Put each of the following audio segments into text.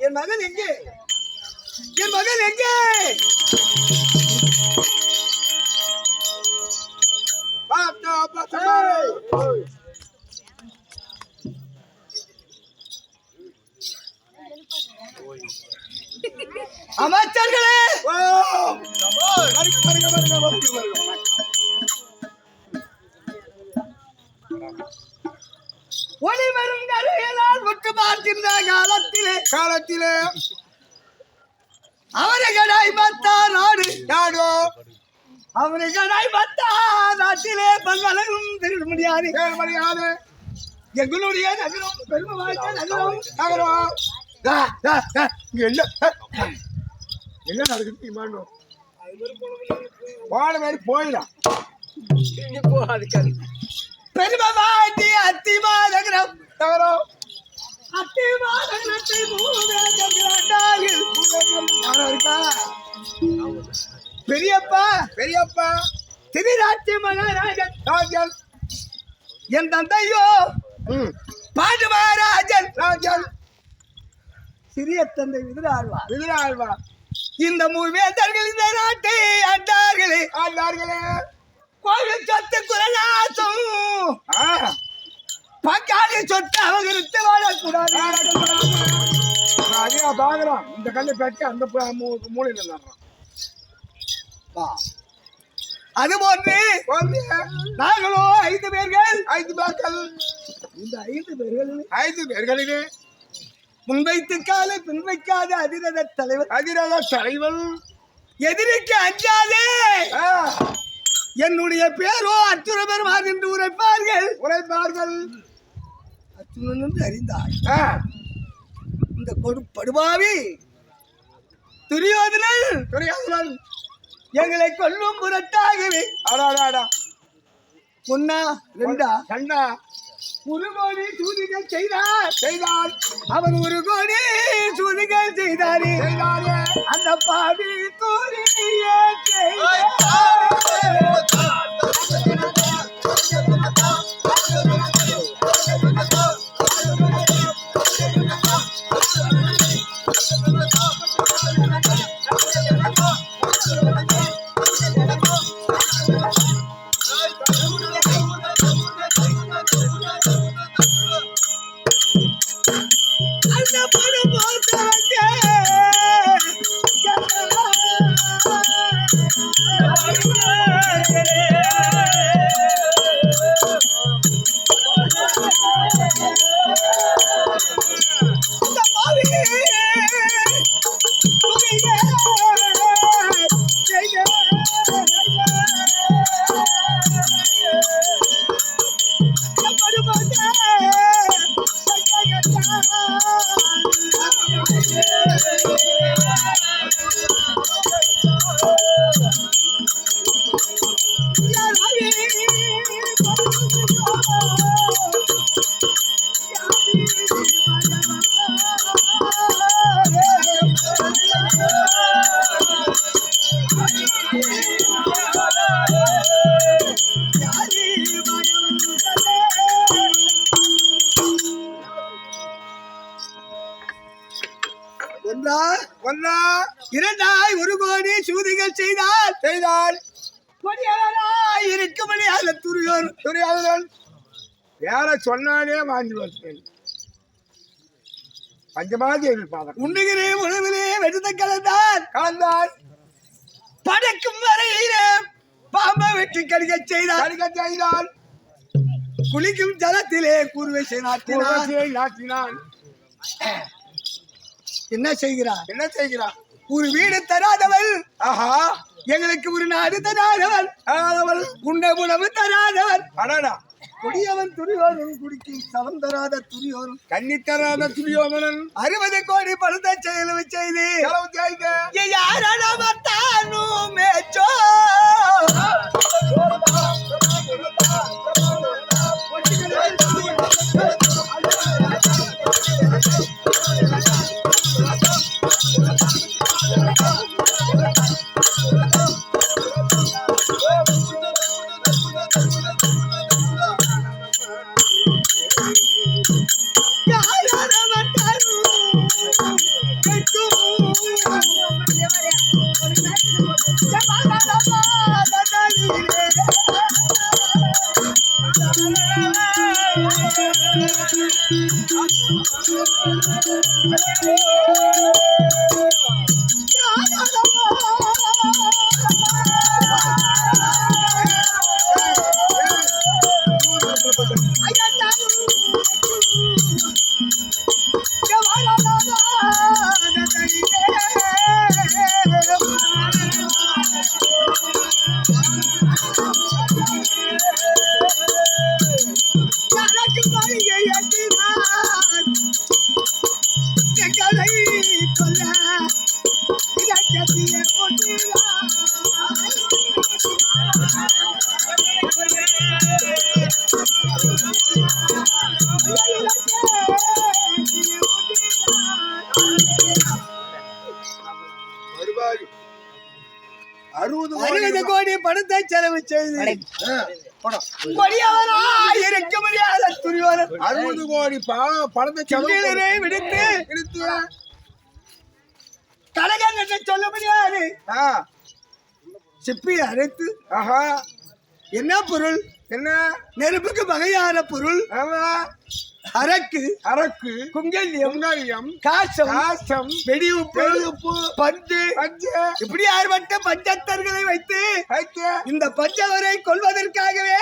என் மகன் எங்கே? என் மகன் எங்கே? அமைச்சர்களே, ஒளி வரும் கரையெல்லாம் விட்டு பார்க்கின்ற காலத்திலே அவரைகளாய் பத்தா நாடு அவரைகளாய் பத்தா நாட்டிலே பல்வலகும் தெரிய முடியாது. எங்களுடைய நகரம் பெருமை வாய்ந்த நகரம். என்ன நடக்குது? போன மாதிரி போயிடலாம். பெருமை வாய்ந்த அத்திமா நகரம் அத்திமா நகரத்தை பெரியப்பா திருராட்சி மகாராஜன் என் தந்தையோ பாண்டு மகாராஜன் சிறிய தந்தை விதிராழ்வா இந்த மூவேந்தர்கள் இந்த நாட்டை ஆண்டார்களே கோவில் சொத்து குலநாசம் பக்காளி சொத்து அவங்களுக்கு வாழக்கூடாது. பாக்குறோம் இந்த கல்லை பெற்று அந்த மூலையில் நடுறோம். அதுபோன்று நாங்களோ 5 பேர்கள் இந்த 5 பேர்களிலே முன்வைத்து கால பின்வைக்காத அதிரத தலைவர் எதிரிக்கு அஞ்சாதே என்னுடைய பேரோ அத்துணை பெருமாள் என்று உரைப்பார்கள். அத்துணன் என்று அறிந்தார். இந்த கொடுப்படுபாவி துரியோதனன் எங்களை கொல்லும் புரட்டாகவே ஒன்னா 2 1 கோடி சூதிகள் செய்தார். அவர் 1 கோடி சூதிகள் செய்தாரே அந்த பாவி தூரியே இரண்டாய் ஒரு கோடி சூதிகள் செய்தால் கொடியவராய் இருக்கும்படி அல்ல துரியோதனன் வேற சொன்னாலே வாங்கி வச்சேன் பஞ்சமாதி எதிர்பார்க்க உண்ணுகிறே உணவிலே வெடுத்த கலந்தான் படைக்கும் வரையிலே பாம்பை வெட்டி கடிக்க செய்தால் குளிக்கும் ஜலத்திலே கூர்வை நாட்டினான் என்ன செய்கிறார் ஒரு வீடு தராதவள் எங்களுக்கு ஒரு நாடு தராதவள் உண்ட உணவு தராதவன் கொடியவன் துரியோதனன் குடிக்கும் சலம் தராத துரியோதனன் கண்ணி தராத துரியோதனன் 60 கோடி பணத்தை செலவு செய்து யாரும் மேச்சோ கோடி பணத்தை செலவு செய்து இருக்க முடியாத துரியோதனன் 60 கோடி பணத்தை செலவு விடுத்து கலகன் என்று சொல்ல முடியாது சிப்பி அரைத்து என்ன பொருள் என்ன நெருப்புக்கு வகையான பொருள் அரக்கு குங்கல்யம் காசம் வெடியுப்பு பஞ்சு இப்படி ஆர்வட்ட பஞ்சத்தர்களை வைத்து இந்த பஞ்சவரை கொள்வதற்காகவே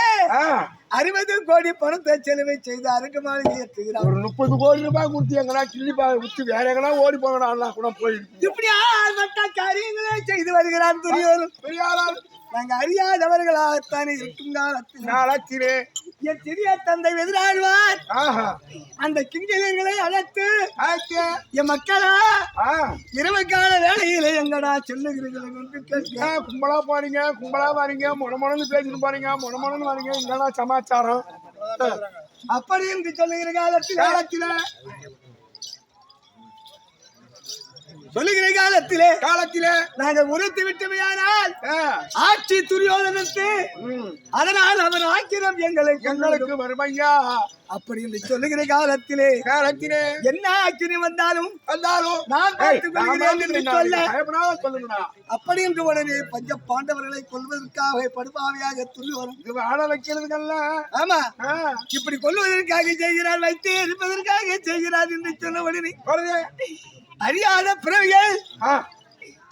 60 கோடி பணத்தை செலவை செய்து அரக்கு மாளிகை ஏற்றுகிறார். ஒரு 30 கோடி ரூபாய் கொடுத்து எங்கன்னா கிள்ளி விட்டு வேற எங்கன்னா ஓடி போகணும் கூட போயிருக்கு. இப்படி ஆர்வட்ட காரியங்களை செய்து வருகிறார் துரியோதனன். நாங்கள் அறியாதவர்களாகத்தானே இருக்கும் காலத்திலே என் சிறிய தந்தை எதிராழ்வார் அந்த கிங்கலங்களை அழைத்து என் மக்களா இரவு கால வேலையில எங்கடா செல்லுகிறீர்கள் என்று கேட்க கும்பலா பாருங்க மொனமொனன்னு பேசிட்டு பாருங்க மொனமொனன்னு பாருங்க இங்கடா சமாச்சாரம் அப்படி என்று சொல்லுகிற காலத்தில சொல்லுகிற காலத்திலே நாங்கள் உரைத்து விட்டுமையானால் ஆட்சி துரியோதனத்து அதனால் அவன் ஆக்கிரம் எங்களுக்கு வருமையா அப்படி என்று சொல்லுகிற காலத்திலே என்ன ஆக்கிரம் வந்தாலும் நான் பார்த்துக் கொள்கிறேன் என்று சொல்ல அப்படி என்று உடனே பஞ்ச பாண்டவர்களை கொல்வதற்காக படுபாவையாக துரியோதனன் ஆட வைக்கிறதுக்கல்ல ஆமா இப்படி கொல்வதற்காக செய்கிறார் வைத்து இருப்பதற்காக செய்கிறார் என்று சொன்ன உடனே அறியாத பிறவிகள்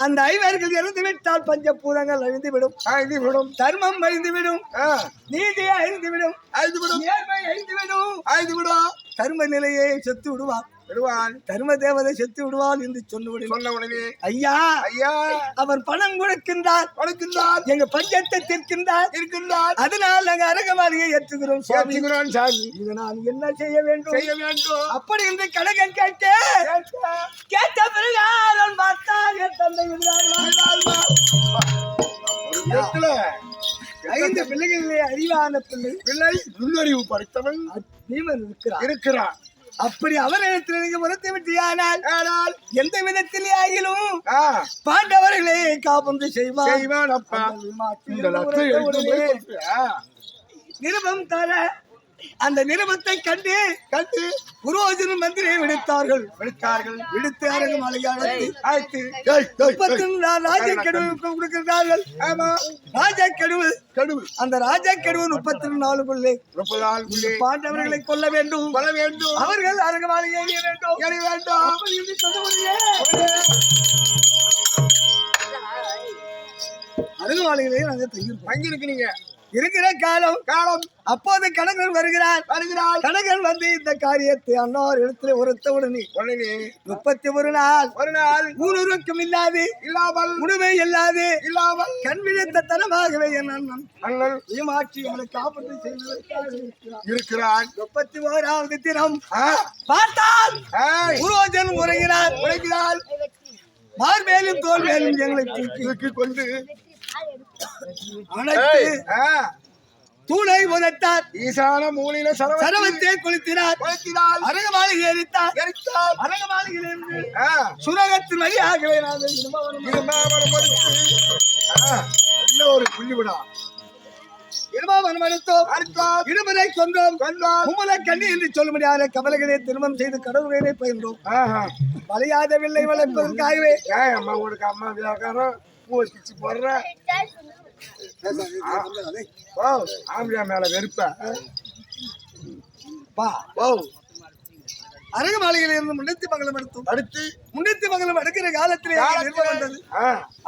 அந்த ஐவர்கள் இறந்து விட்டால் பஞ்சபூதங்கள் அழிந்துவிடும், தர்மம் அழிந்துவிடும், நீதி அழிந்துவிடும், நேர்மை அழிந்துவிடும், கர்ம நிலையை செத்து விடுவான், தர்ம தேவதை செத்து விடுவான் என்று சொன்ன உடனே ஐயா அவர் பணம் கொடுக்கின்றார், எங்க பஞ்சத்தை தீர்க்கின்றார், அதனால் நாங்கள் அரங்கமாளிகை ஏற்றுகிறோம் சாமி. இதை நான் என்ன செய்ய வேண்டும் அப்படி என்று கணக்கன் கேட்ட பிறகு பார்த்தால் என் தந்தை 5 பிள்ளைகளிலே அறிவான பிள்ளை நுண்ணறிவு படைத்தவன் பீமன் இருக்கிறார். அப்படி அவரிடத்தில் நீங்க முறத்தை விட்டியானால் எந்த விதத்திலே ஆகிலும் பாண்டவர்களே காப்பந்து செய்வான். நிருபம் தர அந்த நிருபத்தை கண்டு குருவோஜனும் மந்திரியை விடுத்தார்கள். விடுத்து அரங்கமாளிகை அழைத்து 34 ராஜக்கெடுவுக்கு கொடுக்கிறார்கள். ராஜக்கெடுவு அந்த ராஜக்கெடுவு 34 பாண்டவர்களை கொல்ல வேண்டும். அவர்கள் அரங்கமாளிகை எறிய வேண்டும். அரங்கமாளிகையிலே நாங்கள் தங்கியிருக்கிறீங்க. இருக்கிற காலம் அப்போது கணக்கன் வருகிறார். கணக்கன் வந்து இந்த காரியத்தை அன்னார் இடத்துல உடனே 31 நாள் ஊனுருக்கும் இல்லாமல் உணவே இல்லாது கண் விழித்த தனமாகவே என் அண்ணன் ஏமாற்றி அவனை காப்பீடு செய்திருக்கிறான். 31வது தினம் பார்த்தால் குருவோஜன் உரைகிறார். மார்மேலும் தோல் மேலும் எங்களை தூக்கி கொண்டு தூணை உதட்டார். ஈசான மூலையில சரவத்தை கொளுத்தினார். அரங்கமாளிகை எரித்தார். அரங்கமாளிகையிலிருந்து சுரகத்தின் வழியாகவே ஒரு புள்ளிவிடா இருமலை கொன்றோம். கும்பலை கண்ணி என்று சொல்ல முடியாத கவலைகளை திருமணம் செய்து கடவுளை பயின்றோம். வளையாதவில்லை வளர்ப்பதற்காகவே அம்மா வியாக்காரம் போடுற ஆம்பியா மேல வெறுப்ப அரங்கமாளிகையில் இருந்து முன்னேத்தி மங்கலம் எடுக்கிற காலத்திலே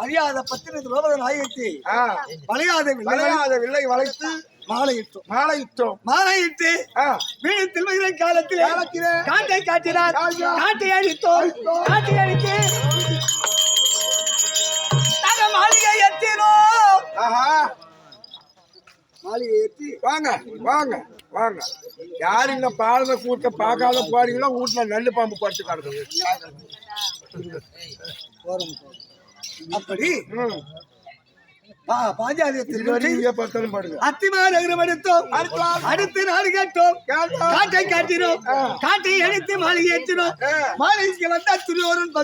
அறியாத பத்திர துரோபத நாயகத்தை வளையாத வில்லை வளைத்து மாலையிட்டு வீடு திருமகிற காலத்திலே காட்டை காட்டினார். காட்டை அடித்தோம். காட்டை அடித்து மாளிகை ஏற்றி வாங்க யாருங்க பாலனை கூட்ட பார்க்காத போறீங்களோ வீட்டுல நல்ல பாம்பு படுத்து கிடக்குது. அப்படி அடுத்து நாடு கேட்டோம். காட்டை காட்டினோம். காட்டை அடித்து மாளிகை ஏற்றினோம். மாளிகைக்கு வந்தா துரியோரன்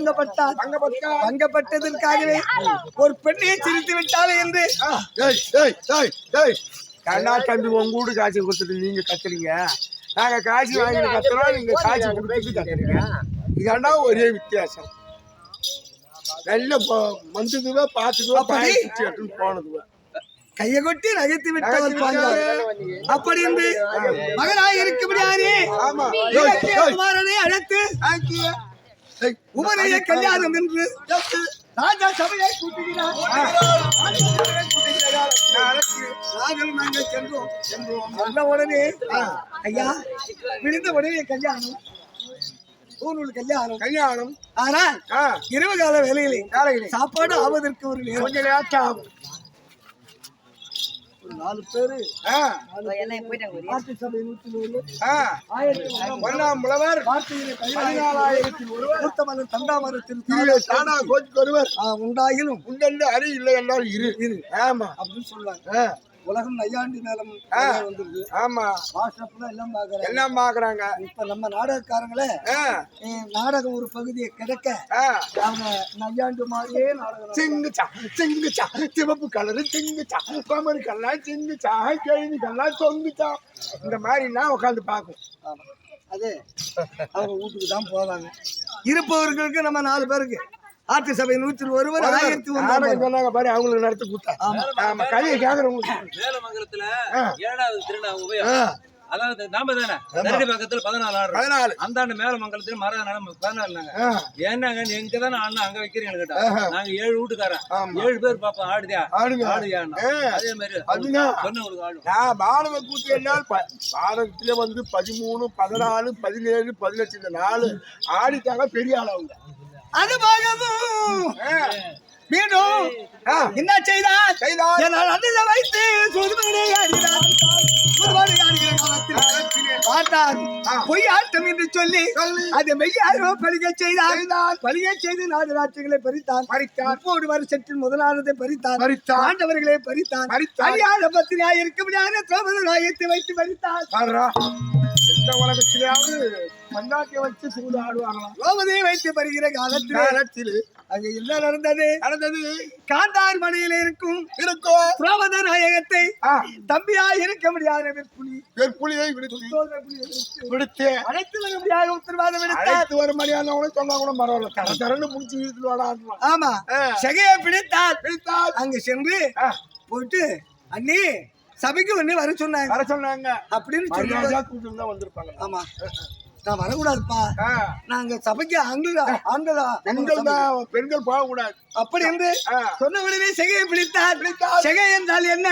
பங்கப்பட்டதற்காகவே ஒரு பெண்ணை சிரித்து விட்டாலே என்று கண்ணா தம்பி உங்க வீடு காய்ச்சி கொடுத்துட்டு நீங்க கத்துறீங்க, நாங்க காய்ச்சி வாங்கி கத்துறோம், நீங்க காய்ச்சி கொடுத்துட்டு கத்துறீங்க. இதாண்டா ஒரே வித்தியாசம். நல்ல மந்துதுவா பாத்துக்குவா போனதுவா கையை கொட்டி நகைத்து விட்டவர் பாஞ்சார். அப்படி என்று மகனாய் இருக்க முடியாது குமாரனை அழைத்து உமரைய கல்யாணம் என்று ராஜா சபையை கூட்டுகிறார். நாங்கள் சென்றோம். வந்த உடனே ஐயா விழுந்த உடனே கல்யாணம் கல்யாணம். ஆனால் இரவு கால வேலையிலே சாப்பாடு ஆவதற்கு ஒரு கொஞ்சம் லேட் ஆகும். ஒரு 4 பேரு உண்டாயிலும் உண்டென்று அறி இல்லை என்றால் இரு ஆமா அப்படின்னு சொல்லுவாங்க. உலகம் நையாண்டி நேரம் வந்துருது. ஆமா எல்லாம் பாக்குறாங்க. இப்ப நம்ம நாடகக்காரங்களே நாடகம் ஒரு பகுதியை கிடைக்க அவங்க நையாண்டு மாதிரியே நாடகம் சிங்குச்சா சிவப்பு கலரு சிங்குச்சா கோமரி கல்லா சிங்குச்சா கேள்வி கல்லா தொங்குச்சா இந்த மாதிரி உட்காந்து பார்க்கும். அது அவங்க வீட்டுக்கு தான் போவாங்க. இருப்பவர்களுக்கு நம்ம 4 பேருக்கு ஆட்சி சபை 101 1001 பாரு அவங்களுக்கு நடத்தி கொடுத்தா. ஆமா கதையை கேக்குறவங்க அதாவது நாம தானே தரடி பக்கத்துல 14 ஆடு 14 அந்தாண்டு மேல மங்கலத்துல மரம் நடம் 14 ஏன்னாங்க எங்க தானே அண்ணன் அங்க வைக்கிறீங்க கேட்டா நாங்க 7 வீட்டுக்காரன் 7 பேர் பாப்போம் ஆடுதியா ஆடுதியா அதே மாதிரி சொன்னவங்களுக்கு ஆடு நான் மாணவ கூட்டி என்னால் பாரதத்துல வந்து 13 14 17 18 இந்த 4 ஆடிட்டாங்க பெரிய ஆளவங்க அது பாகவும் மீண்டும் என்ன செய்தார் என்னால் அண்ணனை வைத்து சுதுமனை ஆடுகிறார் சுதுமனை ஆடுகிற காலத்தில் பார்த்தார் பொய் ஆட்டம் என்று சொல்லி அதை மெய்யாரோ பலிகை செய்தார் பலிகை செய்து 4 ராட்சிகளை பறித்தான் 30 வருஷத்தில் முதலானதை பறித்தான் ஆண்டவர்களை பறித்தான் அறியாத பத்தினியாய் இருக்க முடியாத திரௌபதி நாயகத்தை வைத்து பறித்தான் எந்த உலகத்திலேயாவது மந்தாட்டியை வச்சு சூடு ஆடுவாங்களாம் திரௌபதியை வைத்து பறிகிற காலத்தில் அங்க என்ன நடந்தது காந்தார் மனையில இருக்கும் திரௌபதி நாயகத்தை தம்பியா இருக்க முடியாத புலியை விடுத்து அனைத்து வர முடியாத உத்தரவாதம் எடுத்தார் ஒரு மணியான சொன்னா கூட பரவாயில்ல தர தரன்னு முடிச்சு வீட்டுல விளாடுவான் ஆமா செகையை பிடித்தார் அங்க சென்று போயிட்டு அண்ணி சபைக்கு ஒண்ணு வர சொன்னாங்க அப்படின்னு சொல்லி வந்திருப்பாங்க ஆமா நான் வரக்கூடாதுப்பா நாங்க சபைக்கு பெண்கள் போகக்கூடாது அப்படி என்று சொன்ன உடனே செகையை பிடித்தார் செகை என்றால் என்ன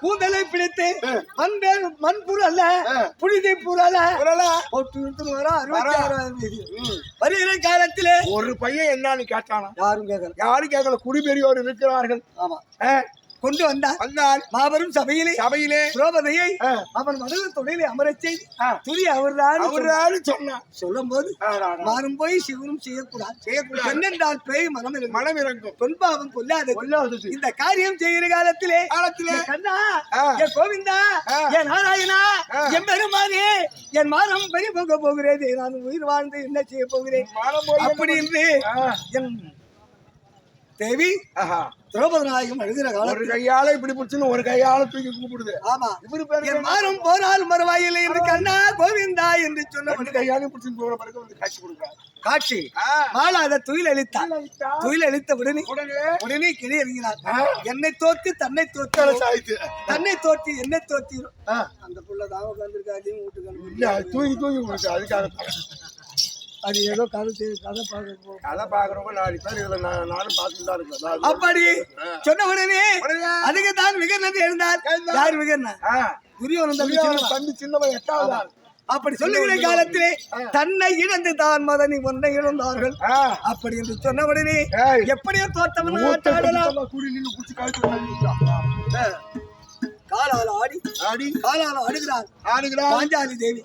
கூந்தலை பிடித்து மண்பூர் அல்ல புனிதை பூர் அல்ல வருகிற காலத்திலே ஒரு பையன் என்னன்னு கேட்டானா யாரும் கேட்கல குடிபெரியோர் இருக்கிறார்கள் ஆமா கொண்டு வந்தார் மாபெரும் சபையிலே திரௌபதியை அவன் மதுர தொழிலை அமரச் செய்து துரி அவர்தான் சொன்னான் சொல்லும் போது மாறும் போய் சிவனும் செய்யக்கூடாது என்னென்றால் பேய் மனம் இறங்கும் தொல்பாவம் கொல்லாது இந்த காரியம் செய்கிற காலத்திலே கண்ணா என் கோவிந்தா என் நாராயணா என் பெருமானே என் மானம் பறி போக போகிறேன் நான் உயிர் வாழ்ந்து என்ன செய்ய போகிறேன் அப்படி என்று என் தேவி திரௌபதி நாயகம் எழுதுற காலம் ஒரு கையால இப்படி பிடிச்சுன்னு ஒரு கையால தூக்கி கூப்பிடுது ஆமா இவரு பேரு மாறும் போனால் மறுவாயில்லை என்று கண்ணா கோவிந்தா என்று சொன்ன கையாலையும் பிடிச்சு போகிற பிறகு வந்து காட்சி கொடுக்குறாரு காட்சி மாலா அதை துயில் அளித்தார் துயில் அளித்த உடனே கிளி இறங்கினார் என்னை தோற்று தன்னை தோற்று தன்னை தோற்று என்னை தோற்றி அந்த புள்ளதான் உட்கார்ந்துருக்காது வீட்டுக்கு தூக்கி கொடுத்து அதுக்காக அது ஏதோ கதை பாக்குறவங்க 4 பேர் இதுல நானும் பார்த்துட்டு தான் இருக்கேன் அப்படி சொன்ன உடனே அதுக்கு தான் விகர்ணன் எழுந்தார் யார் விகர்ணன் துரியோதனன் தம்பி சின்னவன் 8வது ஆள் அப்படி சொல்லுகிற காலத்திலே தன்னை இழந்து தான் மதனி ஒன்னை இழந்தார்கள் அப்படி என்று சொன்ன உடனே எப்படியோ தோட்டவன் காலால் ஆடி காலால் ஆடுகிறார் பாஞ்சாலி தேவி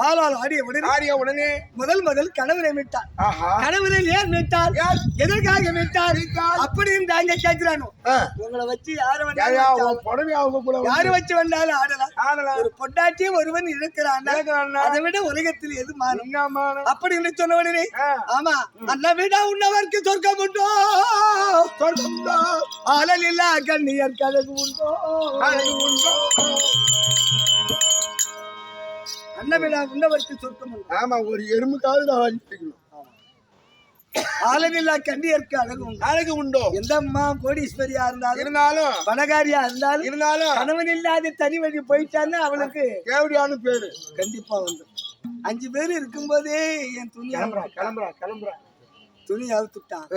காலால் ஆடிய உடனே முதல் கணவனை மீட்டார் கணவனை ஏன் மீட்டார் எதற்காக மீட்டார் அப்படி தாங்க கேட்கிறானோ உங்களை வச்சு யாரு வச்சு வந்தாலும் ஆடலாம் ஒரு பொட்டாட்டி ஒருவன் இருக்கிறான் அதை விட உலகத்தில் எது மாறும் அப்படி என்று சொன்ன உடனே ஆமா அந்த விட உன்னவர்க்கு சொர்க்கம் உண்டோ ஆளல் இல்லா கண்ணியர் கழகு உண்டோ அன்னவிழா உண்டவர்க்கு சொர்க்கம் ஆமா ஒரு எறும்புக்காவது நான் ஆளவில்லா கண்ணியர்க்கு அழகு உண்டோ எந்த அம்மா கோடீஸ்வரியா இருந்தாலும் பணக்காரியா இருந்தாலும் கணவன் இல்லாத தனி வழி போயிட்டான்னு அவளுக்கு கேவடியான பேரு கண்டிப்பா வந்து 5 பேர் இருக்கும் போதே என் துணி கிளம்புறா துணி அவுத்துட்டான்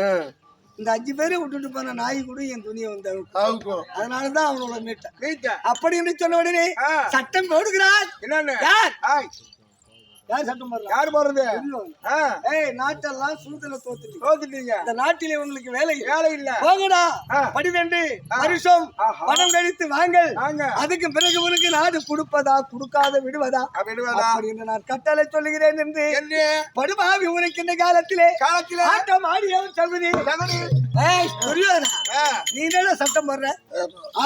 இந்த 5 பேரை விட்டுட்டு போன நாய் கூட என் துணியை வந்து அதனாலதான் அவனோட மீட்ட அப்படின்னு சொன்ன உடனே சட்டம் போடுகிறார் என்னன்னு யார் சட்டம் போடுறா யார் போடுறது நாட்டெல்லாம் சூதனை தோத்துட்டீங்க இந்த நாட்டிலே உங்களுக்கு வேலை இல்ல போகடா 12 வருஷம் பணம் கழித்து வாங்கள் அதுக்கு பிறகு உனக்கு நாடு கொடுப்பதா கொடுக்காத விடுவதா அப்படின்னு நான் கட்டளை சொல்லுகிறேன் என்று படுபாவி உனக்கு இந்த காலத்திலே ஆட்டம் ஆடியவன் சகுதி நீ என்ன சட்டம் போடுற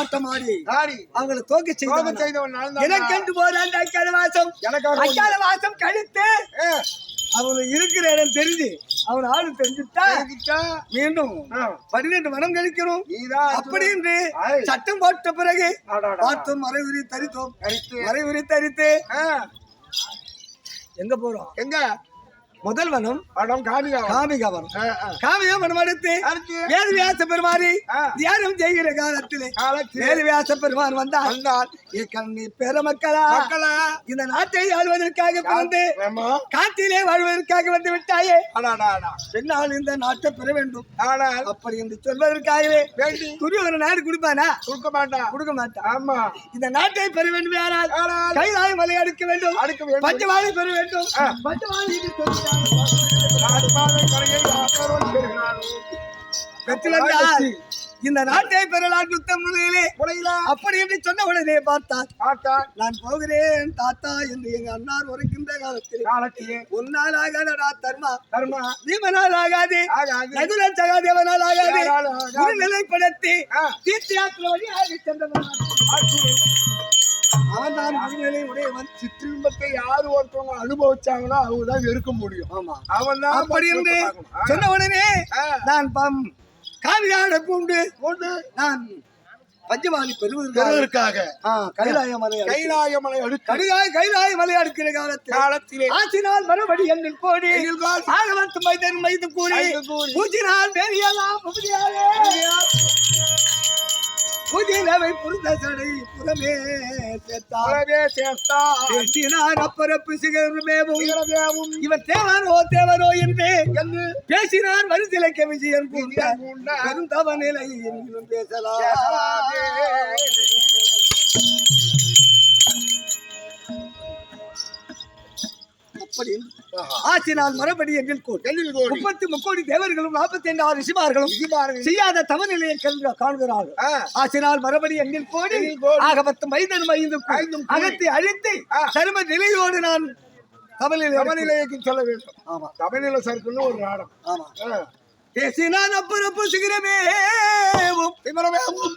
ஆட்டம் ஆடி அவங்களை தோக்க செய்தவன் எனக்கென்று போறான் அக்கால வாசம் கழித்து அவன் இருக்கிற இடம் தெரிஞ்சு அவன் ஆளு தெரிஞ்சுட்டா மீண்டும் 12 மனம் கழிக்கணும் அப்படி என்று சட்டம் போட்ட பிறகு பார்த்தோம் மறைவுரி தரித்து எங்க போறோம் முதல்வனும் காமிகா காமிகவன் காமிகவனம் அடுத்து வேதவியாச பெருமாறி தியானம் செய்கிற காலத்திலே வேதவியாச பெருமான் வந்தால் கண்ணி பெருமக்களா இந்த நாட்டை ஆள்வதற்காக பிறந்து காட்டிலே வாழ்வதற்காக வந்து விட்டாயே பின்னால் இந்த நாட்டை பெற வேண்டும் அப்படி என்று சொல்வதற்காகவே துரியோதன நாடு கொடுப்பானா கொடுக்க மாட்டான் ஆமா இந்த நாட்டை பெற வேண்டும் ஆனால் கைலாய மலை அடுக்க வேண்டும் பஞ்சவாளை பெற வேண்டும் பஞ்சவாளை பெற்று இந்த நாட்டை பெறலாம் யுத்தம் அப்படி என்று சொன்ன உடனே பார்த்தார் நான் போகிறேன் தாத்தா என்று எங்க அண்ணார் உரைக்கின்ற காலத்திலே ஒன்னால் ஆகாதடா தர்மா தீமனால் ஆகாது நகுல சகாதேவனால் ஆகாது ஒரு நிலைப்படுத்தி தீர்த்த யாத்திரை வழியாக சென்றவன் அவன் தான் குருநிலை உடையவன். சிற்றின்பத்தை யாரு ஒருத்தவங்க அனுபவிச்சாங்களோ அவங்க தான் இருக்க முடியும். ஆமா அவன் தான் அப்படி என்று சொன்ன உடனே நான் காவியாட பூண்டு நான் பஞ்சவாளி பெறுவதற்காக கைலாய மலை அடுக்கிற காலத்திலே ஆற்றினால் மறுபடி எண்ணில் கோடி ஆகவத்து மைது கூறி பூஜினால் வேறியெல்லாம் புதினவை புரிந்த சடை புறமே சேர்த்தார் அப்பரப்பு சிகரமேவும் இவர் தேவரோ என்று பேசினார் வரிசிலைக்க விஜயன் பெருந்தவ நிலை என்றும் பேசலாம். அப்படி ஆசினால் மறுபடி எண்ணில் 33 தேவர்களும் 45 ரிஷிமார்களும் செய்யாத தவநிலையை காண்கிறார்கள். ஆசினால் மறுபடி எண்ணில் கோடி ஆகமத்து மைதன் அகத்தை அழித்து தர்ம நிலையோடு நான் தவநிலைக்கு சொல்ல வேண்டும். ஆமா தமிழில சர்க்குன்னு ஒரு நாடம். ஆமா பேசினான் அப்பரப்பு சிகரமேவும்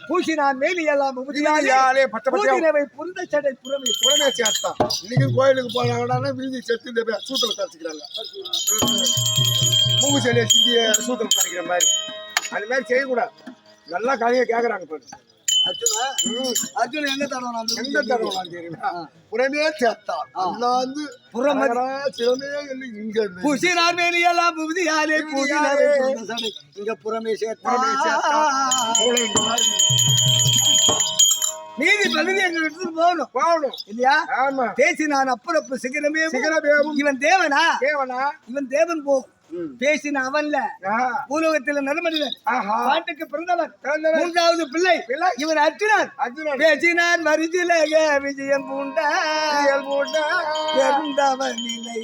பூசினான் மேலியெல்லாம் புரிந்த சடை புறமே சேர்த்தான். இன்னைக்கு கோயிலுக்கு போனாங்கன்னா வீதி செத்து இந்த சூத்திர தரிசிக்கிறாங்க. மூக்கு செடியை சிந்திய சூத்திரம் தரிக்கிற மாதிரி அந்த மாதிரி செய்யக்கூடாது. நல்லா கதையை கேட்கறாங்க. அர்ஜுன் எங்க தடவலாம் தெரியுமா? புறமே சேர்த்தான். வந்து பூசினார் மேலியெல்லாம் புதியாலே இங்க புறமே நீதி பகுதி எங்க எடுத்து போகணும் இல்லையா? பேசினான் அப்பரப்பு சிகரமேவும் இவன் தேவனா இவன் தேவன் போகும் பேசின அவன்ல பூலோகத்தில் நடுமனிதன் பாட்டுக்கு பிறந்தவர் 3வது பிள்ளை இவர் அர்ஜுனன் பேசினான் வரிசிலக விஜயம் பூண்ட பெருந்தவன் நிலை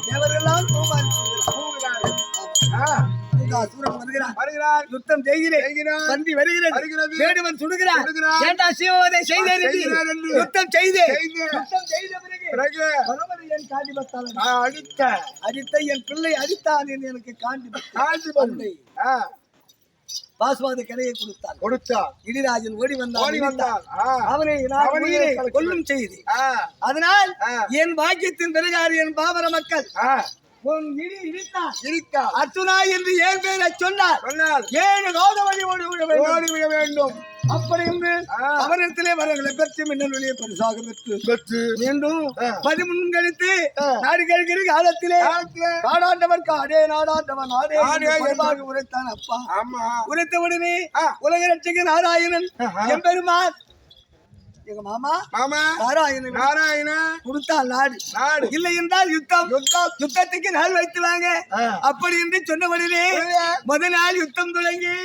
தேவரெல்லாம் சூரன் வருகிறார் யுத்தம் செய்கிறேன் பந்தி வருகிறது வேடுவன் சுடுகிறார் ஏண்டா சிவவதை செய்தேன் யுத்தம் செய்த பிறகு அடித்த என் பிள்ளை அடித்தான் எனக்கு காண்டி பாசுவாத கரையை கொடுத்தான். இடிராஜன் ஓடி வந்தான். அவனை கொல்லும் செய்தி. அதனால் என் பாக்கியத்தின் பிறகாறு என் பாமர மக்கள் அர்ஜுனா என்று ஏன் பேரை சொன்னார் 7 கோதவழி ஓடிவிட வேண்டும். அப்படி என்று அவரிடத்திலே வரங்களை பெற்று மின்னல் ஒளியை பரிசாக பெற்று மீண்டும் 13 கழித்து நாடு கழிக்கிற காலத்திலே காடாண்டவன் காடே நாடாண்டவன் நாடே உரைத்தான். அப்பா உரைத்த உடனே உலக ரட்சகன் நாராயணன் எம்பெருமான் எங்க மாமா நாராயண கொடுத்தால் நாடு இல்லை என்றால் யுத்தத்துக்கு நாள் வைத்து வாங்க அப்படி என்று சொன்னபடியே முதல் நாள் யுத்தம் தொடங்கி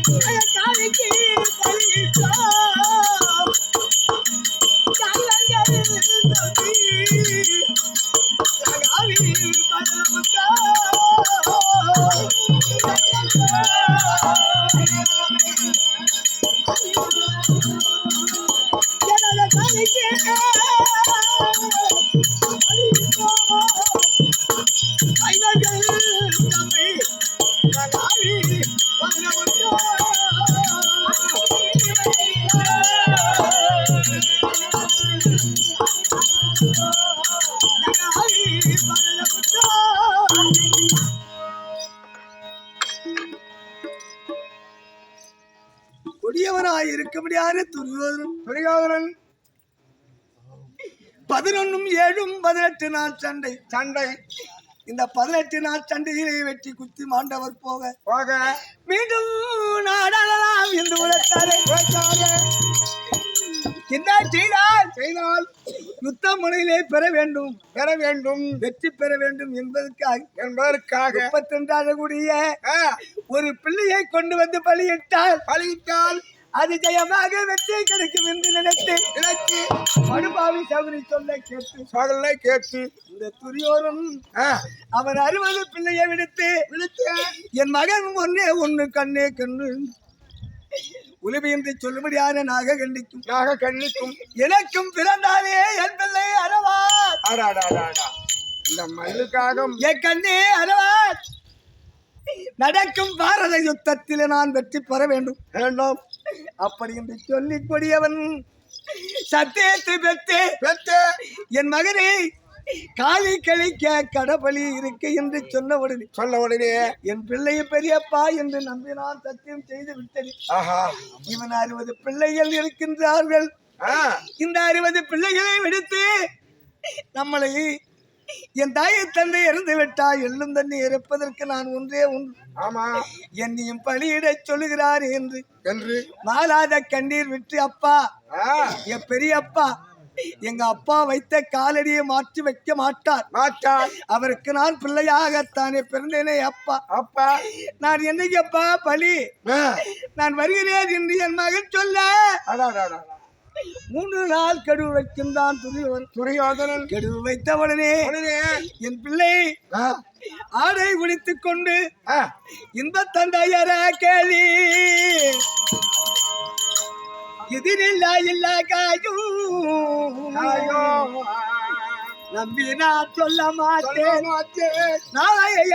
காலிக்கு பலியிட்டோ கொடியவனாய் இருக்க முடியாத துரியோதனன் 11-7-18 நாள் சண்டை இந்த 18 நாள் சண்டையிலே வெற்றி குத்தி மாண்டவர் போக மீண்டும் நாடலாம் என்று உழைத்தாரே என்ன செய்தால் யுத்த முனையிலே பெற வேண்டும் வெற்றி பெற வேண்டும் என்பதற்காக 32 கூடிய ஒரு பிள்ளையை கொண்டு வந்து பலியிட்டால் அது ஜெயமாக வெற்றி கிடைக்கும் என்று நினைத்து மடுபாவி சௌரி சொல்ல கேட்டு இந்த துரியோதனன் அவர் 60 பிள்ளையை விடுத்து என் மகன் ஒண்ணு கண்ணே கண்ணு உலவி என்று சொல்லும்படியான நாக கண்டிக்கும் எனக்கும் பிறந்தாலே என் பிள்ளை அறவார் இந்த மயிலுக்காக என் கண்ணே அறவார் நடக்கும் பாரத யுத்தத்தில் நான் வெற்றி பெற வேண்டும் அப்படி என்று சொல்லி கொடியவன் சத்தியத்தை பெற்று என் மகனை காலி கழிக்க கடபலி இருக்கு என்று சொன்ன உடனே என் பிள்ளையை பெரியப்பா என்று நம்பினான் சத்தியம் செய்து விட்டது இவன் 60 பிள்ளைகள் இருக்கின்றார்கள் இந்த 60 பிள்ளைகளை விடுத்து நம்மளை என் தாயை தந்தை இறந்து விட்டால் எள்ளும் தண்ணி இறப்பதற்கு நான் ஒன்றே என்னையும் பலியிட சொல்லுகிறார் என்று மாலாத கண்ணீர் விட்டு அப்பா என் பெரியப்பா எங்க அப்பா வைத்த காலடியை மாற்றி வைக்க மாட்டார் அவருக்கு நான் பிள்ளையாகத்தானே பிறந்தேனே அப்பா நான் என்னைக்கப்பா பலி நான் வருகிறேன் என்று என் மகன் சொல்ல 3 நாள் கெடு வைக்கின்றான் துரியோதனன் கெடு வைத்தவுடனே என் பிள்ளை ஆடை உடித்துக் கொண்டு இன்ப தந்தையர கேளி எதிரில்லா காயும் நம்பி நான் சொல்ல மாட்டேன் நாளைய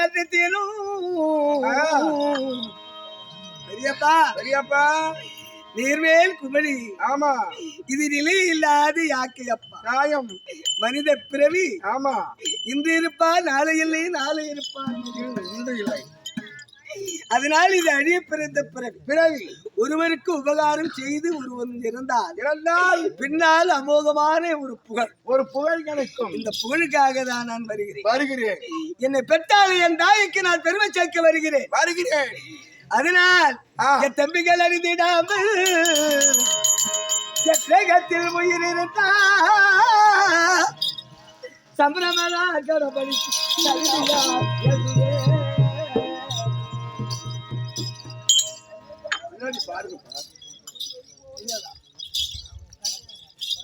பெரியப்பா நீர்வேல் குமரி இது நிலை இல்லாது யாக்கையப்பா நியாயம் மனித பிறவி இன்று இருப்பா நாளை இல்லை நாளை இருப்பா இன்று இல்லை அதனால் இது அழிய பிறந்த பிறவி ஒருவருக்கு உபகாரம் செய்து ஒருவன் இறந்தால் பின்னால் அமோகமான ஒரு புகழ் கிடைக்கும் இந்த புகழுக்காக தான் நான் வருகிறேன் என்னை பெற்றால் என் தாய்க்கு நான் பெருமை சேர்க்க வருகிறேன் அதனால் என் தம்பிகள் அறிந்திடாமல் எத்தில் உயிர் இருந்தா சம்பரமலா கடபடி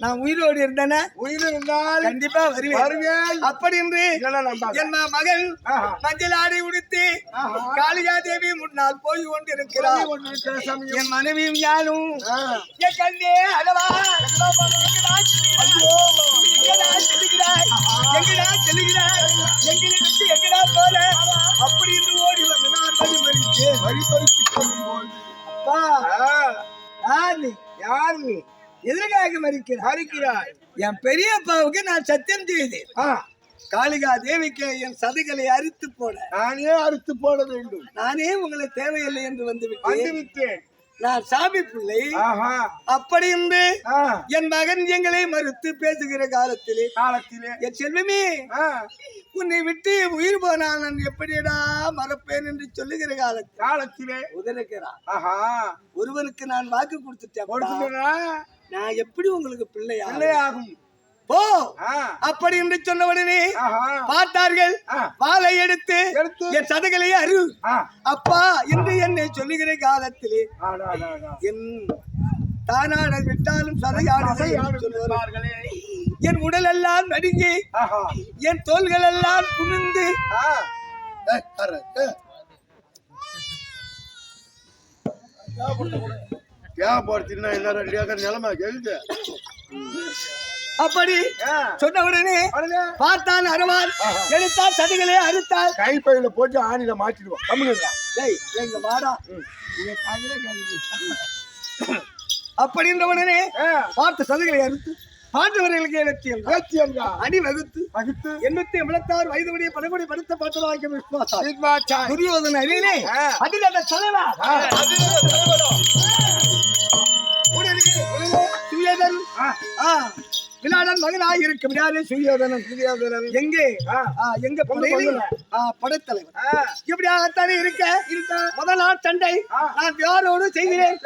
நான் உயிரோடு இருந்தேன்னா கண்டிப்பா வருவேன் அப்படி என்று என் மகன் மஞ்சள் ஆடை உடுத்தி காளிகா தேவி முன்னால் போய் கொண்டு இருக்கிறார் என் மனைவியும் யாரும் என் கண்ணே அளவா எங்கடா செல்லுகிறாய் எங்கடா போல அப்படி என்று ஓடி வந்து நான் வழிபறித்து அப்பா யார் நீ எதற்காக மறிக்கிறாய் என் பெரியப்பாவுக்கு நான் சத்தியம் செய்தேன் காளிகா தேவிக்கு என் சதைகளை அறுத்து போட வேண்டும் நானே உங்களை தேவையில்லை என்று வந்து விட்டேன் நான் சாமி பிள்ளை அப்படி என்று என் மகன் எங்களை மறுத்து பேசுகிற காலத்திலே என் செல்வமே உன்னை விட்டு உயிர் போனால் நான் எப்படியடா மறப்பேன் என்று சொல்லுகிற காலத்திலே உதவுகிறான் ஒருவனுக்கு நான் வாக்கு கொடுத்துட்டேன் நான் எப்படி உங்களுக்கு பிள்ளையாகும் போ அப்படி என்று சொன்னவுடனே பார்த்தார்கள். வாளை எடுத்து என் சதைகளை அரு அப்பா என்று என்னை சொல்லுகிற காலத்திலே என் தானான விட்டாலும் சதையானதை என் உடல் எல்லாம் நடுங்கி என் தோள்கள் எல்லாம் குனிந்து நிலைமை எழுது. அப்படி சொன்ன உடனே பார்த்தான் அருவான் எடுத்தால் சதிகளே அறுத்தால் கைப்பையில போட்டு ஆணில மாட்டிடுவோம். எங்க வாடா அப்படின்ற உடனே பார்த்த சதிகளை அறுத்து பாண்டவர்களுக்கு இலட்சியம் அடி வகுத்து 886 வயதுடைய படகுடி படுத்த பாட்டவாக்கியம் விஸ்வாசா துரியோதன அணியிலே அதில் அந்த தலைவர் சுயோதன் விளையாடன் மகனாக இருக்கும் யாரு சுயோதனன் எங்கே எங்க படைத்தலைவர் இப்படியாகத்தானே இருக்க முதல் நாள் சண்டை நான் யாரோடு செய்கிறேன்.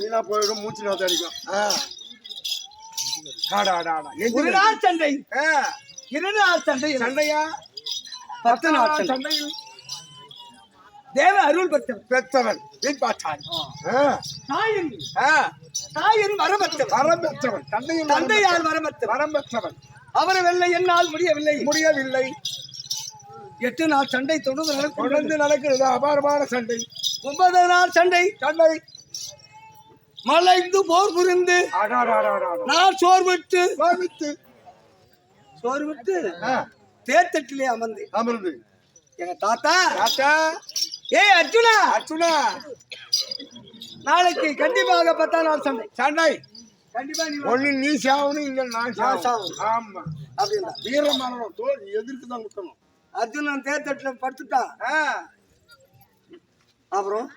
வீணா போயிடும், மூச்சு நாத்து அடிக்கும். ஒரு நாள் சண்டை 2 நாள் சண்டை சண்டையா 10 நாள் சண்டை தேவ அருள் பெற்றவன் தாயின் வரம்பெற்றவன் தந்தையால் வரம்பெற்றவன் அவரை வெல்ல என்னால் முடியவில்லை. 8 நாள் சண்டை தொடர்ந்து நடக்கிறது. அபாரமான சண்டை. 9 நாள் சண்டை மலைந்து போர் புரிந்து நான் சோர்விட்டு தேர்தட்டிலே அமர்ந்து எங்க தாத்தா அர்ஜுனா நாளைக்கு கண்டிப்பாக 10 நாள் சண்டை கண்டிப்பா ஒண்ணு நீ சாவணும், இல்ல நான் சாவணும். ஆமா அப்படின்னா வீரமான தோல் எதிர்த்து தான் குத்தணும். அர்ஜுனன் தேர்தட்டில படுத்துட்டான். அப்புறம்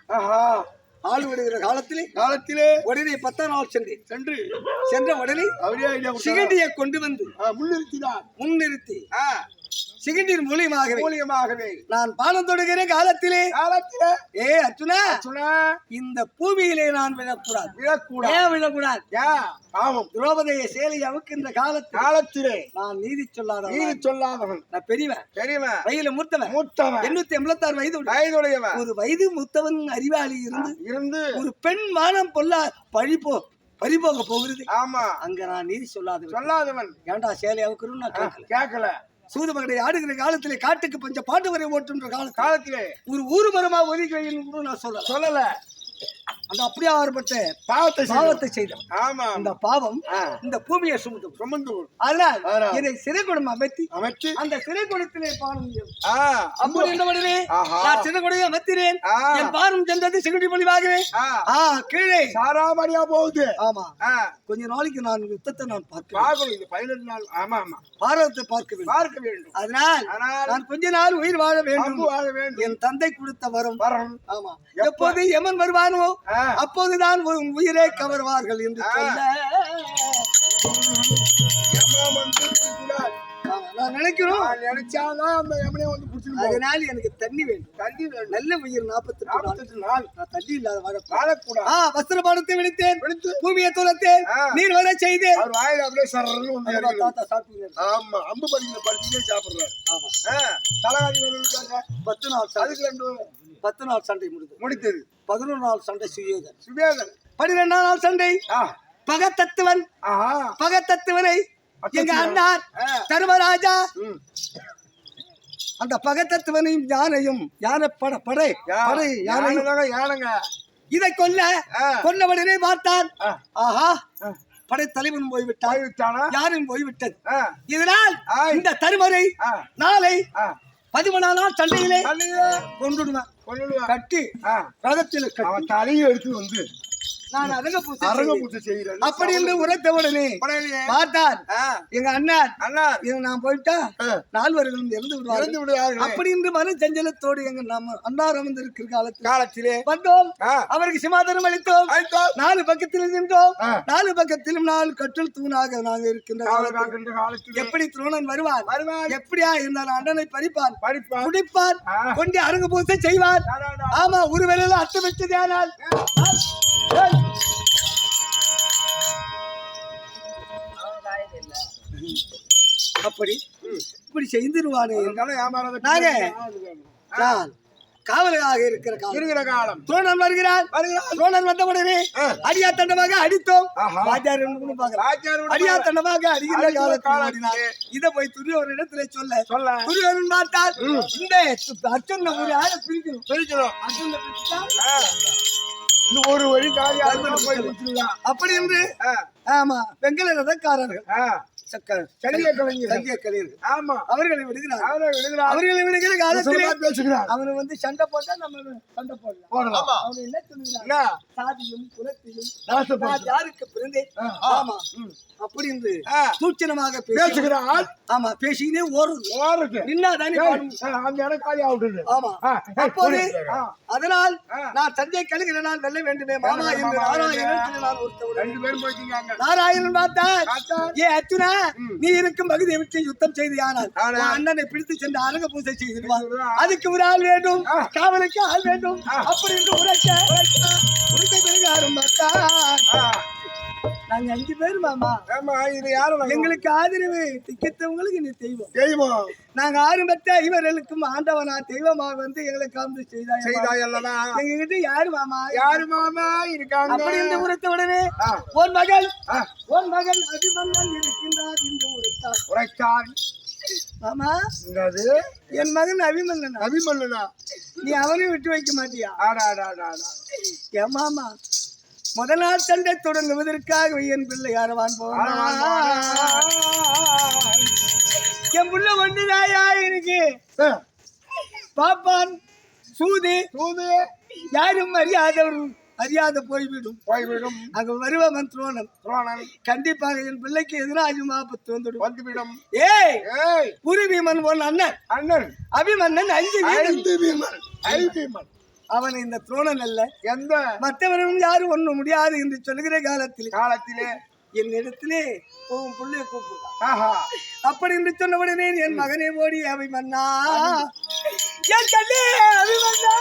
ஆள் விடுகிற காலத்திலே உடனே 10 நாள் சென்ற உடனே சிகண்டியை கொண்டு வந்து முன்னிறுத்தி சிகண்டின் மூலியமாகவே நான் பானம் தொடுகிற காலத்திலே அர்ஜுனா இந்த பூமியிலே நான் விழக்கூடாது. திரௌபதியை சேலை அவுக்கின்ற காலத்திலே நான் நீதி சொல்லாதவன். நான் பெரியவன் வயதில மூத்தவன் 886 வயதுடையவன். ஒரு வயது மூத்தவன் அறிவாளி இருந்து ஒரு பெண் மானம் பறிபோக போகிறது. ஆமா, அங்க நான் நீதி சொல்லாதவன். ஏன்டா சேலை அவுக்குறோம் நான் கேட்கல. சூதுமகனை ஆடுகிற காலத்திலே காட்டுக்கு பஞ்ச பாண்டவரை ஓட்டுன்ற காலத்திலே ஒரு ஊரு மரமா ஒதுக்கி வைக்கணும் நான் சொல்லல. அந்த அப்படியே ஆறுபட்ட பாவத்தை செய்தோம். ஆமா, அந்த பாவம் இந்த பூமியை சுமந்து அதனால் என்னை சிறை குடம் அமைத்து அந்த சிறை குடத்திலே பானம் அப்படி நான் சிறை குடையை அமைத்தினேன். என் பானம் சென்றது சிகுடி மொழிவாகவே கீழே சாராமணியா போகுது. ஆமா, கொஞ்ச நாளைக்கு நான் யுத்தத்தை நான் பார்க்கணும். 18 நாள் பாரதத்தை பார்க்க வேண்டும். அதனால் நான் கொஞ்ச நாள் உயிர் வாழ வேண்டும். என் தந்தை கொடுத்த வரம். ஆமா, எப்போது எமன் வருவானோ அப்போதுதான் உயிரை கவர்வார்கள் என்று சொல்ல நான் நினைக்கிறோம். அதனால எனக்கு தண்ணி வேண்டும். நல்ல உயிர் 48 நாள் தண்ணி இல்லாத வஸ்திர பானத்தை விடுத்தேன், பூமியை துளத்தேன், நீர் வர செய்தேன். தாத்தா சாப்பிட்டு அம்பு படிக்கிறே சாப்பிடுறாரு. 10 நாள் சண்டை முடித்தது. 11 நாள் சண்டை சுயோதன். 12 நாள் சண்டை பகத்தத்துவனை எங்க அண்ணார் தர்மராஜா அந்த பகத்தத்துவனையும் யானை இதை கொன்னவுடனே பார்த்தான். ஆஹா, படைத்தலைவன் போய்விட்டானா யாரும் போய்விட்டது. ஆ. இதனால் இந்த தருமரை நாளை 13 நாள் சண்டையிலே கொண்டுடுவேன். கட்டி ரதத்தில் அவன் தலையை எடுத்து வந்து நான் அரங்க பூஜை செய்கிறேன் அப்படி என்று உரைத்தவுடனே பார்த்தார் எங்க அண்ணன் இது நான் போயிட்டா 4 பேர்களும் இறந்து விடுவார்கள். அப்படி என்று மன சஞ்சலத்தோடு எங்க நம்ம அன்னார் அமர்ந்திருக்கிற காலத்திலே வந்தோம். அவருக்கு சிமாதனம் அளித்தோம். 4 பக்கத்தில் நின்றோம். 4 பக்கத்திலும் 4 கற்றல் தூணாக நாங்கள் இருக்கின்ற எப்படி துரோணன் வருவான் எப்படியா இருந்தாலும் அண்ணனை பறிப்பான் குடிப்பான் கொண்டு அரங்கு பூசை செய்வான். ஆமா ஒருவேளை அர்த்தம் வச்சது. ஆனால் அப்படி இப்படி செய்திருவானே காவலாக இருக்கிற காலம் துரோணன் வருகிறார். துரோணன் வந்தவுடனே அடியா தண்டமாக அடித்தோம். அடியா தண்டமாக அடிக்கிற காலத்தில் இதை போய் துரியோர் இடத்துல சொல்ல துரியோரன் பார்த்தால் இந்த அர்ஜுன ஒரு ஆளை பிரிக்கணும் ஒரு வழி அப்படி என்று ஆமா வெங்கல ரதக்காரர்கள் அவர்களை விடுகிறார். அவர்களை விடுகிற காலத்தில் அவனை வந்து சண்டை போட்டா நம்ம சண்டை போடலாம். அவன் என்ன சொல்லுகிறான் சாதியும் குலத்தையும் யாருக்கு பிறந்தேன் ஆமா அப்படி என்று சூட்சணமாக பேசுகிறான். ஆமா பேசினே ஓடுது நின்னாதானே ஆமா. அப்போது அதனால் நான் சஞ்சை கழுகிற நான் வெல்ல வேண்டுமே மாமா என்று நாராயணன் பார்த்தான். ஏ அர்ஜுனா நீ இருக்கும் பகுதியை விட்டு யுத்தம் செய்து ஆனால் அண்ணனை பிடித்து சென்று அரங்க பூஜை செய்திருவான். அதுக்கு ஒரு ஆள் வேண்டும் காவலுக்கு ஆள் வேண்டும். அப்படி என்று உரைக்க பிறகு ஆரம்பித்தான். நாங்க 5 பேர் மாமா எங்களுக்கு ஆதரவு திக்கத்தவங்களுக்கு நீ தெய்வம். நாங்க ஆரம்பத்த இவர்களுக்கும் ஆண்டவனா தெய்வமாக வந்து எங்களுக்கு செய்தாய் அல்லவா. எங்க கிட்ட யாரு மாமா இருக்காங்க. அப்படி என்று உரைத்த உடனே உன் மகள் அபிமன்னன் இருக்கின்றார் என்று உரைத்தான். மாமா என் மகன் அபிமன்னனா நீ அவனையும் விட்டு வைக்க மாட்டியா. ஏன் மாமா முதல் நாள் சண்டை தொடங்குவதற்காக என் பிள்ளை யாரவான் போனான். என் புள்ள ஒன்றுதாயா இருக்கு பாப்பான் சூது யாரும் அறியாத போய்விடும். அங்க வருவன் துரோணன் கண்டிப்பாக என் பிள்ளைக்கு எதிராக ஆபத்து வந்துவிடும். ஏய் புரிவீமன் ஒன் அண்ணன் அபிமன்னன் 5 வீமன். அவன் இந்த துரோணன் அல்ல எந்த மற்றவனும் யாரும் ஒண்ணும் முடியாது என்று சொல்லுகிற காலத்திலே என் இடத்திலே உன் பிள்ளைய கூப்பிடுறான். அப்படி என்று சொன்னவுடனே என் மகனே ஓடி அபிமன்னா என் கண்ணே அபிமன்னா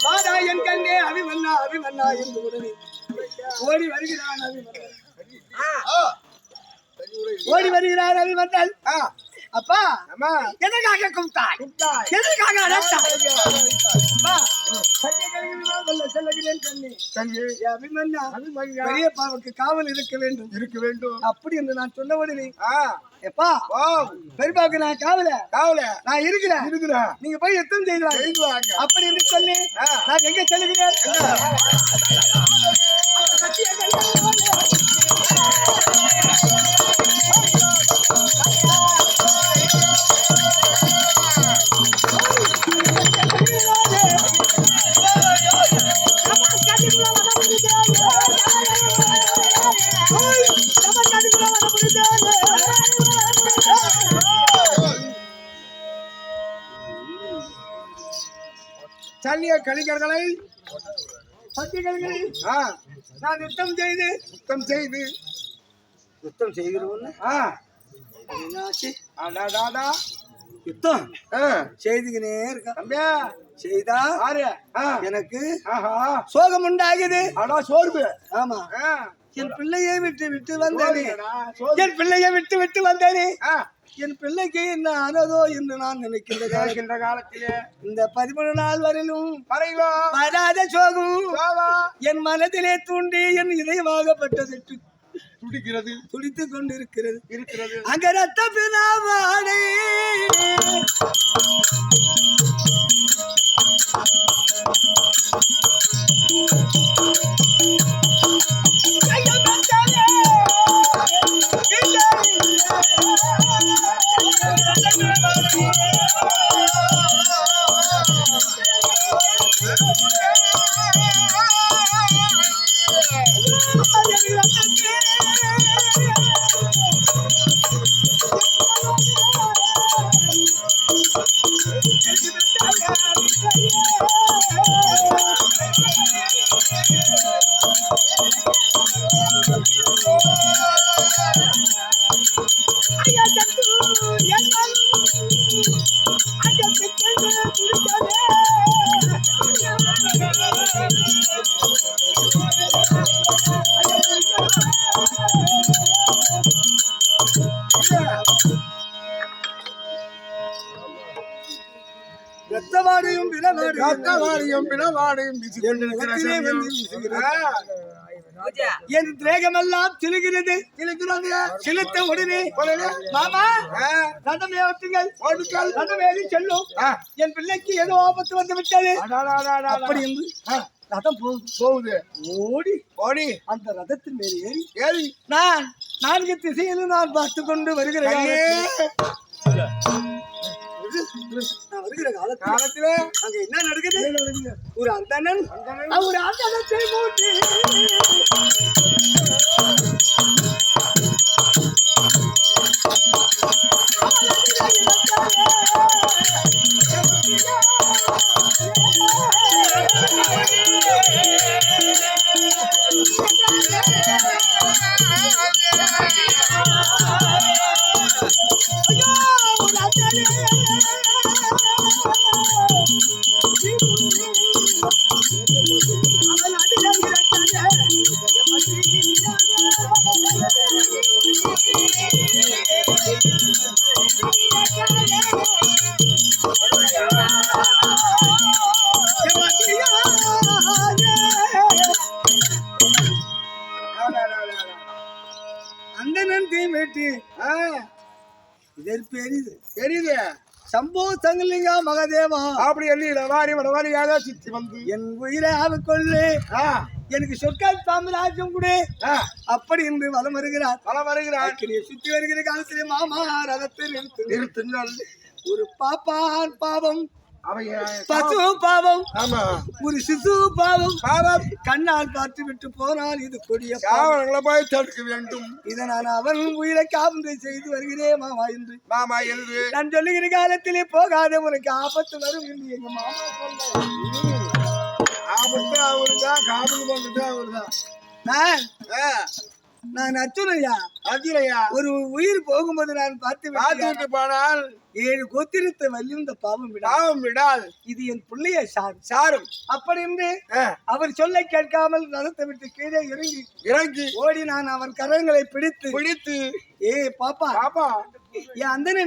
பாடா என் கண்ணே அபிமன்னா என்று உடனே ஓடி வருகிறான் அபிமன்னன். அப்பா எதற்காக கூப்பிட்டாய் எதற்காக அழைத்தாய். பெரியப்பாவுக்கு காவல் இருக்க வேண்டும் அப்படி என்று நான் சொன்ன உடனே எப்பா பெரியப்பாவுக்கு நான் காவல நான் இருக்கிறேன் நீங்க போய் யுத்தம் செய்வாங்க அப்படி என்று சொல்லி நான் எங்க செல்கிறேன். சல்லிய கலிகர்களை நான் யுத்தம் செய்கிறோம் யுத்தம் செய்துக்கினே இருக்க செய்தா எனக்கு சோகம் உண்டாகுது. சோர்வு ஆமா என் பிள்ளையை விட்டு வந்தேனே என் பிள்ளைக்கு என்ன ஆனதோ என்று நான் நினைக்கின்ற காலத்திலே இந்த 13 நாள் வரையிலும் வராத சோகம் என் மனதிலே தூண்டி என் இதயமாகப்பட்டது துடித்துக் கொண்டிருக்கிறது. அங்க ரத்த பிதாவாடே ரத்தவாடியும் பிணவாடியும் என் திரேகமெல்லாம் சிலுகிறது சிலுத்த உடனே மாமா ரதமே ஓட்டுங்கள் ரதமேறி செல்லும் என் பிள்ளைக்கு ஏதோ ஆபத்து வந்து விட்டது அப்படி என்று ரதம் போகுது ஓடி ஓடி அந்த ரதத்தின் மேல் ஏறி நான் 4 திசையிலும் நான் பார்த்து கொண்டு வருகிறேன் வருகிற காலத்துல அங்க என்ன நடக்குது ஒரு அந்தணன் ஒரு அந்தணத்தை மூட்டி பெரியது சம்போ சங்கலிங்கா மகதேவா அப்படி எல்லிடவாரி சித்தி வந்து என் உயிரை கொள்ளு எனக்கு சொற்கால் சாம்ராஜ்யம் கூட அப்படி என்று வலம் வருகிறார் சுத்தி வருகிற காலத்திலே மாமா ரதத்தை நிறுத்துங்கள் ஒரு பாப்பான் பாவம் பசு பாவம் ஒரு சிசு பாவம் கண்ணால் பார்த்து விட்டு போனால் இது கொடிய போய் தடுக்க வேண்டும் இதை நான் அவன் உயிரை காவல் செய்து வருகிறேன் மாமா என்று நான் சொல்லுகிற காலத்திலே போகாத உனக்கு ஆபத்து வரும் என்று எங்க மாமா ஆபத்து அவருதான் காவல் கொண்டு அவருதான் நான் அர்ஜுனையா ஒரு உயிர் போகும்போது நான் பார்த்து போனால் 7 கோத்திரத்தை வல்லிருந்த பாவம் விடாது இது என் பிள்ளைய சாரும் அப்படி என்று அவர் சொல்ல கேட்காமல் ரதத்தை விட்டு கீழே இறங்கி ஓடி நான் அவன் கரங்களை பிடித்து பாப்பா ஏன் அந்தனே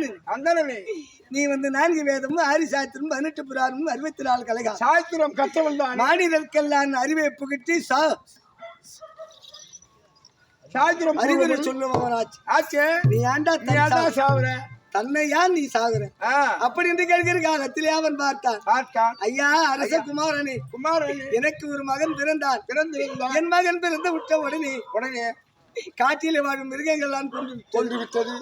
நீ வந்து 4 வேதமும் 6 சாஸ்திரம் 18 புராணமும் 64 கலைகா சாஸ்திரம் கற்றவன் தான் மாநிலக்கெல்லாம் அறிவை புகட்டி அறிவுரை சொல்லுவாச்சு நீ ஏண்டா சாவுற தன்னை ஏன் நீ சாகுற அப்படி என்று கேட்கிற காலத்திலே அவன் பார்த்தான் ஐயா அரச குமாரனே எனக்கு ஒரு மகன் பிறந்தான் என் மகன் பிறந்து விட்ட உடனே காட்டிலே வாழும் மிருகங்கள்லாம் கொண்டு விட்டது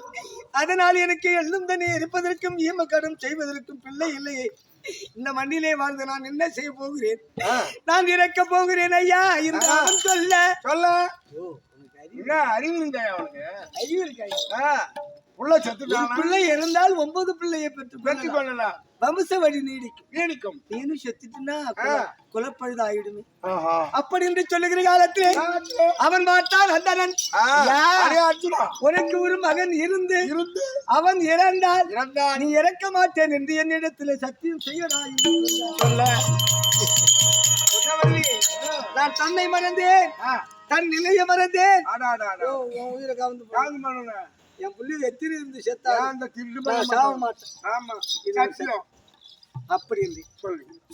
அதனால் எனக்கு எள்ளும் தண்ணி இருப்பதற்கும் ஈமக்கடும் செய்வதற்கும் பிள்ளை இல்லையே இந்த மண்ணிலே வாழ்ந்து நான் என்ன செய்ய போகிறேன் நான் இறக்க போகிறேன் ஐயா இந்த அவன் சொல்ல பிள்ளை இருந்தால் 9 பிள்ளையை பெற்றுக் கொள்ளலாம் வம்ச வழி நீடிக்கும் நீனும் செத்துட்டுனா குலப்பழுது ஆயிடுமே அப்படி என்று சொல்லுகிற காலத்தில் அவன் பார்த்தான் அந்தனன் உனக்கு ஒரு மகன் இருந்து அவன் இறந்தால் நீ இறக்க மாட்டேன் என்று என்னிடத்தில் சத்தியம் செய்யறாய் நான் தன்னை மறந்தேன் தன் நிலையை மறந்தேன் உயிரை காவந்து என் புள்ளி எத்திரி இருந்து செத்தா சாக மாட்டேன் அப்படி என்று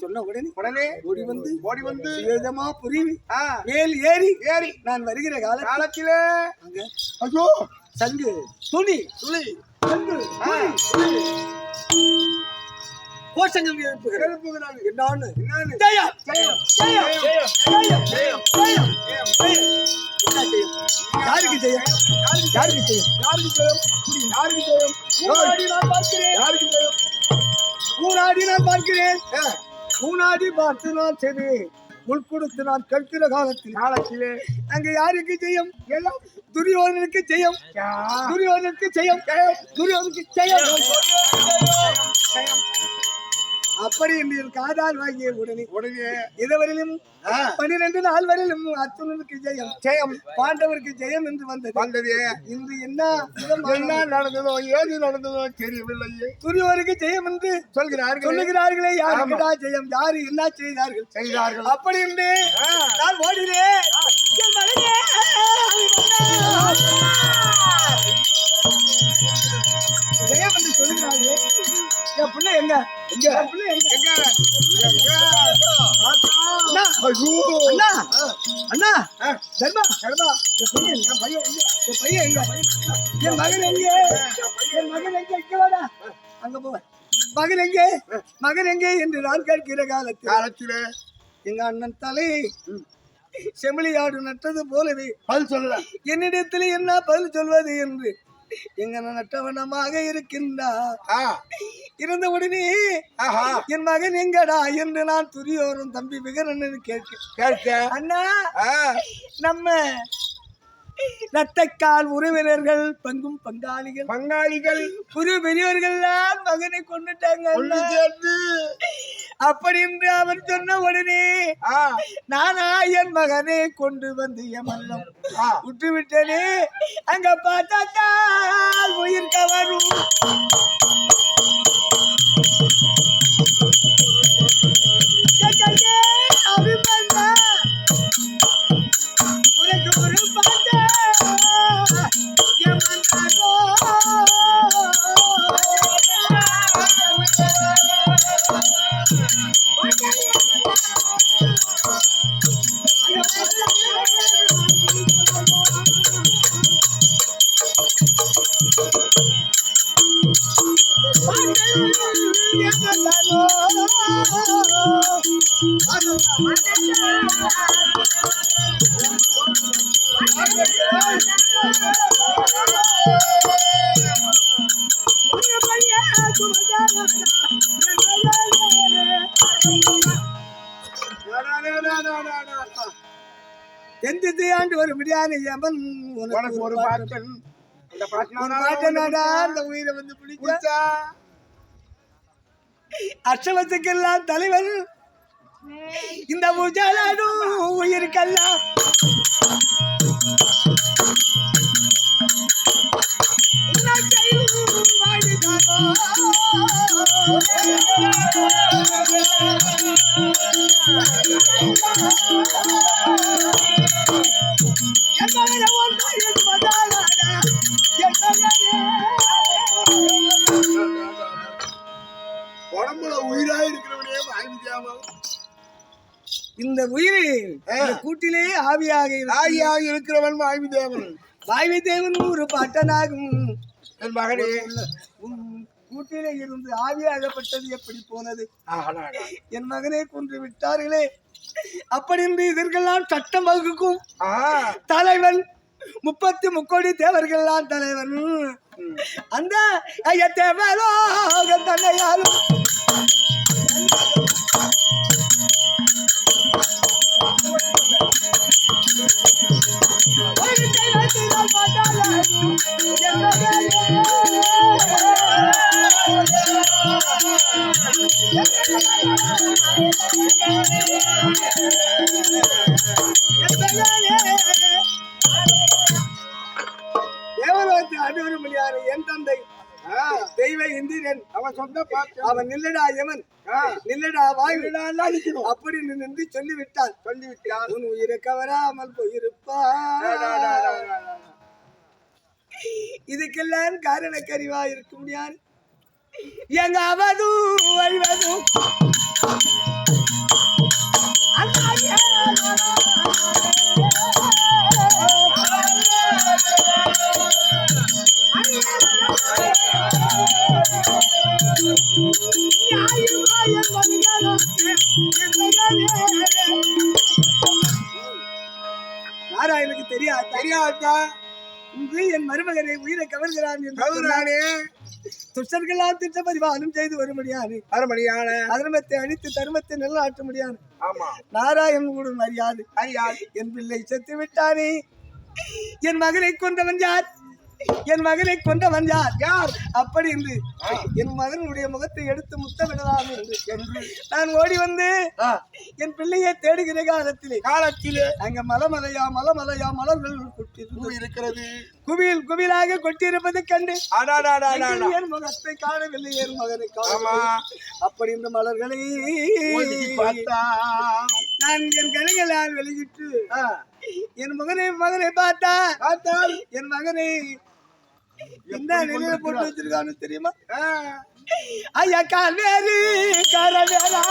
சொன்ன உடனே ஓடி வந்து வேதமா புரிவி மேல் ஏறி நான் வருகிற காலத்திலே அங்க ஐயோ சங்கு துணி சங்கு கோஷங்கள் எழுப்புகிறாங்க என்னன்னு ஜெயம் ஜெயம் ஜெயம் ஜெயம் ஜெயம் ஜெயம் ஜெயம் யாருக்கு ஜெயம் யாருக்கு ஜெயம் யாருக்கு ஜெயம் யாருக்கு ஜெயம் நான் பார்க்கிறேன் யாருக்கு ஜெயம் ஊனாடி நான் பார்க்கிறேன், ஊனாடி பார்த்து நான் செவி உள் கொடுத்து நான் கேட்கிற காலத்திலே அங்க யாருக்கு ஜெயம்? எல்லாம் துரியோதனுக்கு ஜெயம், துரியோதனுக்கு ஜெயம், துரியோதனுக்கு ஜெயம். அப்படி என்று காதால் வாங்கிய உடனே இதுவரையிலும் 12 நாள் வரையிலும் அர்ஜுனனுக்கு ஜெயம், பாண்டவருக்கு ஜெயம் என்று வந்தது. இன்று என்ன நடந்ததோ ஏது நடந்ததோ தெரியவில்லை. துரியோதனுக்கு ஜெயம் என்று சொல்லுகிறார்களே, யாருக்குடா ஜெயம்? யாரு என்ன செய்தார்கள்? அப்படி என்று நான் ஓடினேன். ஜெயம் என்று சொல்லுகிறார்களே, என் பிள்ளை எங்க? அண்ணா தர்மா, என் பையன் எங்க? என் மகன் எங்க? என் மகன் எங்க? இங்க வாடா, அங்க போ. மகன் எங்கே என்று நான் கேட்கிற காலத்திலே எங்க அண்ணன் தலை செமிலியாடு நட்டது போலவே பதில் சொல்லல. என்னிடத்தில் என்ன பதில் சொல்வது என்று எங்க நட்டவனமாக இருக்கின்றார். இருந்த உடனே என் மகன் எங்கடா என்று நான் துரியோரும் தம்பி விகரன் கேட்க, அண்ணா நம்ம இரட்டைக்கால் உறவினர்கள் பங்கும் பங்காளிகள் புது பெரியவர்கள் மகனை கொண்டுட்டாங்க. அப்படி என்று அவர் சொன்ன உடனே நானா என் மகனை கொண்டு வந்து என் மல்லம் விட்டு விட்டனே. அங்க பார்த்தால் உயிர் கவரும். உனக்கு ஒரு பாட்ட எந்த ஆண்டு ஒரு முடியாத யமன் உனக்கு ஒரு பாட்டன் அந்த உயிரை வந்து பிடிச்சா. அஷ்டவத்துக்கெல்லாம் தலைவர் இந்த உஜாலாடு உயிருக்கெல்லாம் உடம்புல உயிராயிருக்கிறவனே வாய்வித்தியாமா. இந்த உயிர் கூட்டிலே ஆவியாக இருக்கிறவன் வாய்வித்தேவன். வாய்வித்தேவன் ஒரு பாட்டனாகும். என் மகனே கூட்டிலே இருந்து ஆவியாகப்பட்டது எப்படி போனது? என் மகனை கொன்று விட்டார்களே. அப்படி என்று இதற்கெல்லாம் சட்டம் வகுக்கும் தலைவன் 30 முக்கோடி தேவர்கள்லாம் தலைவன். அந்த தேவலோ தன்னையாலும் தேவலோகத்தில் அனுமதி முடியாது. என் தந்தை தெய்வ இந்திரன் அவன் சொந்த பாட்டு. அவன் நில்லடா யமன், நில்லடா வாய்விடா அப்படி நின்று சொல்லிவிட்டான். உன் உயிரை கவராமல் போயிருப்பா. இதுக்கெல்லாம் காரண கறிவா இருக்க முடியாது. எங்காவது வழிவது நாராயணுக்கு தெரியாதா இன்று என் மருமகனை உயிரை கவர்கிறான் என்று துஷ்டர்களால் திட்ட பரிபாலனம் செய்து வரும்படியானே அரைமணியான அதர்மத்தை அழித்து தர்மத்தை நிலைநாட்ட முடியாது. ஆமா நாராயணன் கூட அறியாது என் பிள்ளை செத்து விட்டானே. என் மகனை கொண்டவன் யார்? என் மகனை கொண்டவன் யார்? யார்? அப்படி என்று என் மகனுடைய முகத்தை எடுத்து முத்தமிடலாம் என்று நான் ஓடி வந்து என் பிள்ளையை தேடுகிற காலத்திலே அங்க மலமலையா மலர்கள் இருக்கிறது. குவியல் குவியலாக கொட்டியிருப்பதை கண்டு என் முகத்தை காணவில்லை, என் மகனை காண. அப்படி இந்த மலர்களை நான் என் கலைகளால் வெளியிட்டு என் மகனை பார்த்தால் என் மகனை என்ன நிலையில போட்டு வச்சிருக்கான்னு தெரியுமா? ஐயா கால்வேறு கரவேரா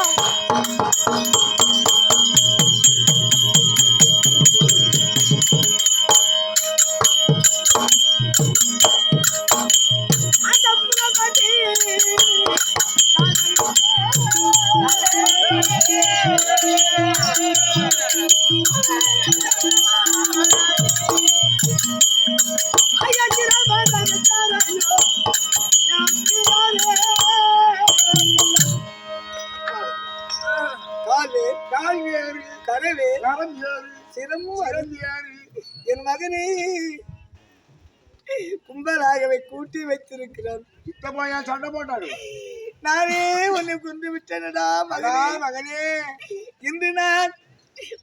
என் மகனை கும்பலாகவே கூட்டி வைத்திருக்கிறான். சண்டை போட்டாரு. நானே உன்னை கொண்டு விட்டேனடா மகனே. இன்று நான்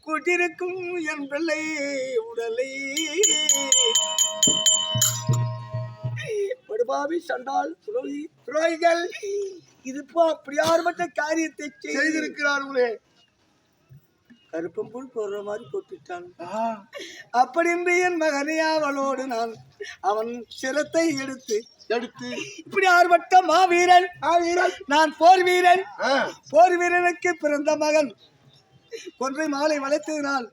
கூட்டிருக்கும் என் பிள்ளை உடலை படுபாவி சண்டால் துரோகிகள் இதுப்போ அப்படியாற்பட்ட காரியத்தை செய்திருக்கிறார்களே. கருப்பம்புல் போடுற மாதிரி போட்டுட்டான். அப்படி என் மகனை அவளோடு நான் அவன் சிரத்தை எடுத்து இப்படி ஆர்வட்ட மாவீரன் நான் போர் வீரனுக்கு பிறந்த மகன் கொன்றை மாலை வளர்த்ததினால்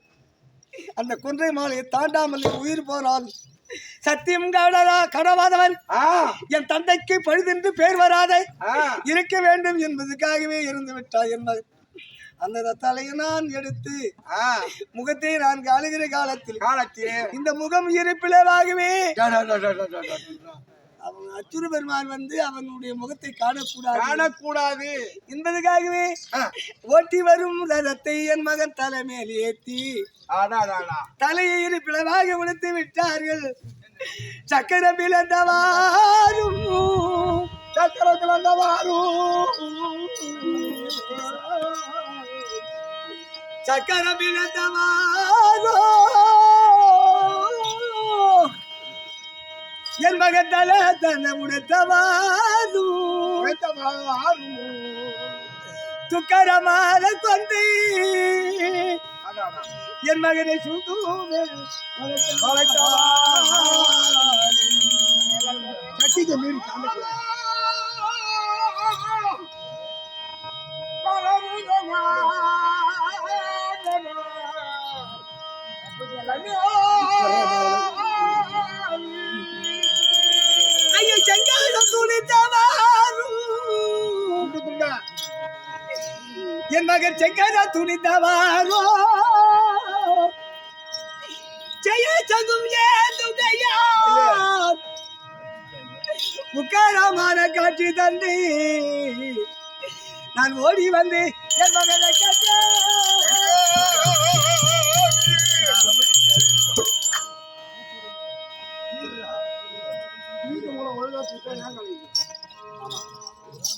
அந்த கொன்றை மாலையை தாண்டாமல் உயிர் போனால் சத்தியம் கடவாதவன் என் தந்தைக்கு பழுதென்று பேர் வராத இருக்க வேண்டும் என்பதற்காகவே இருந்து விட்டாய் என் மகன். அந்த தலையை நான் எடுத்து முகத்தை நான் காலுகிற காலத்தில் இந்த முகம் இருப்பிளவாகவே அவன் அச்சுறு பெருமான் வந்து அவனுடைய முகத்தை காணக்கூடாது என்பதற்காகவே ஓட்டி வரும் ரதத்தை என் மகன் தலைமையில் ஏற்றி தலையை இருப்பிளவாக உடுத்து விட்டார்கள். சக்கரம் பிளந்தவாரும் என் மகன் தல தன்னை உடுத்தவாரு துக்கரமான கொண்டு என் மகனை சுடுவே ஐயா செங்கால துணித்தவாரு என் மகன் செங்கால துணித்தவாரோ ஜெய சகும் ஏதுகையா முக்காரமான காட்சி தந்தி நான் ஓடி வந்து என் மகனை கட்ட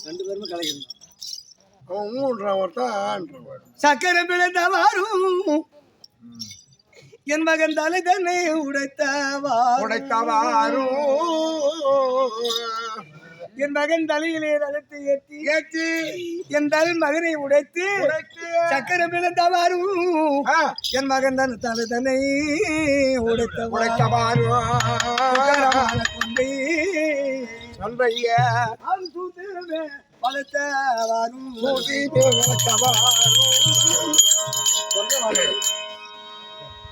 ரெண்டு பேருமே கலைக்கணும். சக்கரம் பிளந்தவாரும் என் மகன் தலை தன்னை உடைத்தவாரும் என் மகன் தலையிலே ரதத்தை ஏற்றி என் தலை மகனை உடைத்து சக்கரம் பிளந்தவாரும் என் மகன் தன் தலை தன்னை உடைத்தவாரும் கொண்டே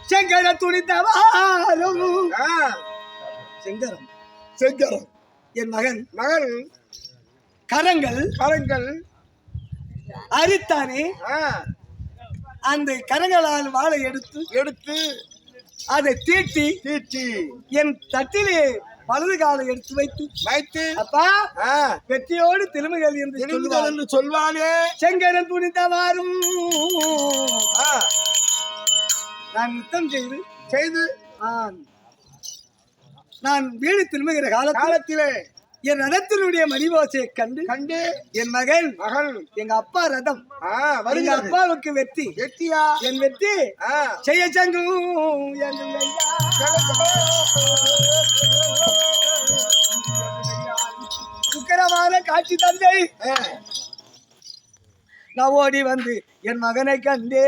செங்கர துணித்தவாரும் செங்கரம் என் மகன் கரங்கள் அரித்தானே அந்த கரங்களால் வாழை எடுத்து அதை தீட்டி என் தட்டிலே வலது காலை எடுத்து வைத்து அப்பா ஆ, வெற்றியோடு திருமகள் என்று திரும்புதல் என்று சொல்வானே. செங்கரன் துணித்தவாறும் ஆ, நான் யுத்தம் செய்து செய்து நான் வீடு திரும்புகிற காலத்திலே என் ரதத்தினுடைய மணிவாசையை கண்டு என் மகன் எங்க அப்பா ரதம் எங்க வருகிறது. அப்பாவுக்கு வெற்றி வெற்றியா? என் வெற்றி ஆ, செய்ய சங்கும் உக்கரமான காட்சி தந்தை ஆ, நான் ஓடி வந்து என் மகனை கண்டே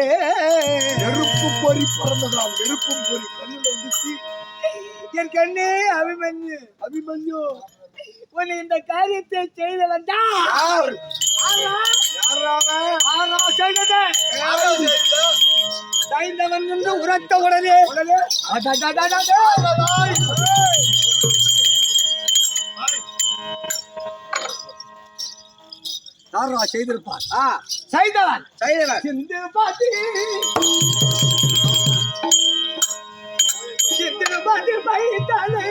நெருப்பு பொறி பறந்ததாம். நெருப்பும் பொறி கண்ணுல வந்துச்சு. என் கண்ணே அபிமன்யு உன்னை இந்த காரியத்தை செய்தவன் யார்? யாராவது? செய்தவன் என்று உரத்த உடனே யாரா செய்திருப்பார் செய்தவன் சிந்து பாத்தி பைத்தாலை